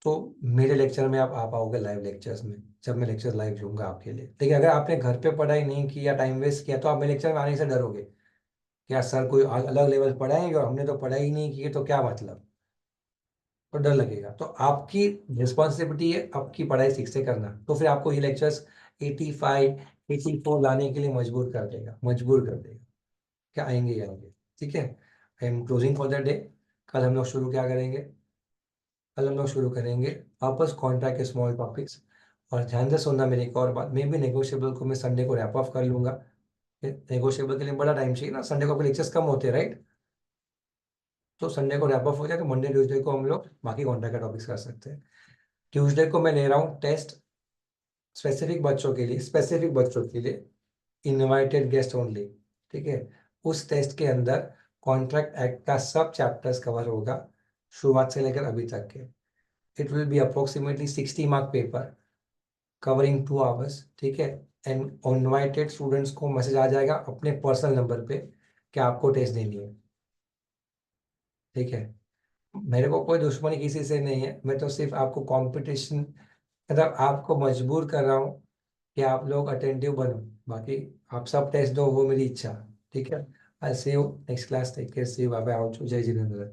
[SPEAKER 1] तो मेरे लेक्चर में आप आ पाओगे लाइव लेक्चर्स में, जब मैं लेक्चर लाइव लूंगा आपके लिए। लेकिन अगर आपने घर पे पढ़ाई नहीं की या टाइम वेस्ट किया तो आप मेरे लेक्चर में आने से डरोगे। क्या सर कोई अलग लेवल पढ़ाएंगे और हमने तो पढ़ाई ही नहीं की है तो क्या मतलब? तो डर लगेगा। तो आपकी रिस्पॉन्सिबिलिटी है आपकी पढ़ाई ठीक से करना। तो फिर आपको ये लेक्चर्स 85 84 लाने के लिए मजबूर कर देगा, मजबूर कर देगा। क्या आएंगे ही आएंगे। ठीक है, I am closing for the day. कल हम लोग शुरू क्या करेंगे? कल हम लोग शुरू करेंगे वापस कॉन्ट्रैक्ट के स्मॉल टॉपिक्स। और ध्यान से सुनना मेरी एक और बात, मे भी नेगोशिएबल को मैं संडे को रैप ऑफ कर लूंगा। नेगोशिएबल के लिए बड़ा टाइम चाहिए ना, संडे को आपके लेक्चर्स कम होते हैं राइट। तो संडे को रैप ऑफ हो जाए तो मंडे ट्यूसडे को हम लोग बाकी कॉन्ट्रैक्ट के टॉपिक्स कर सकते हैं। ट्यूसडे को मैं ले रहा हूँ टेस्ट, स्पेसिफिक बच्चों के लिए, स्पेसिफिक बच्चों के लिए, इनवाइटेड गेस्ट ओनली। ठीक है। उस टेस्ट के अंदर कॉन्ट्रैक्ट एक्ट का सब चैप्टर्स कवर होगा शुरुआत से लेकर अभी तक के। It will be approximately 60 mark paper covering 2 hours, ठीक है। एंड इनवाइटेड स्टूडेंट्स को मैसेज आ जाएगा अपने पर्सनल नंबर पे कि आपको टेस्ट देनी है, ठीक है। मेरे को कोई दुश्मनी किसी से नहीं है, मैं तो सिर्फ आपको कंपटीशन मतलब आपको मजबूर कर रहा हूँ कि आप लोग अटेंटिव बनो। बाकी आप सब टेस्ट दो, वो मेरी इच्छा, ठीक है। I see you next class, take care, see you, bye bye, जय जिनेंद्र।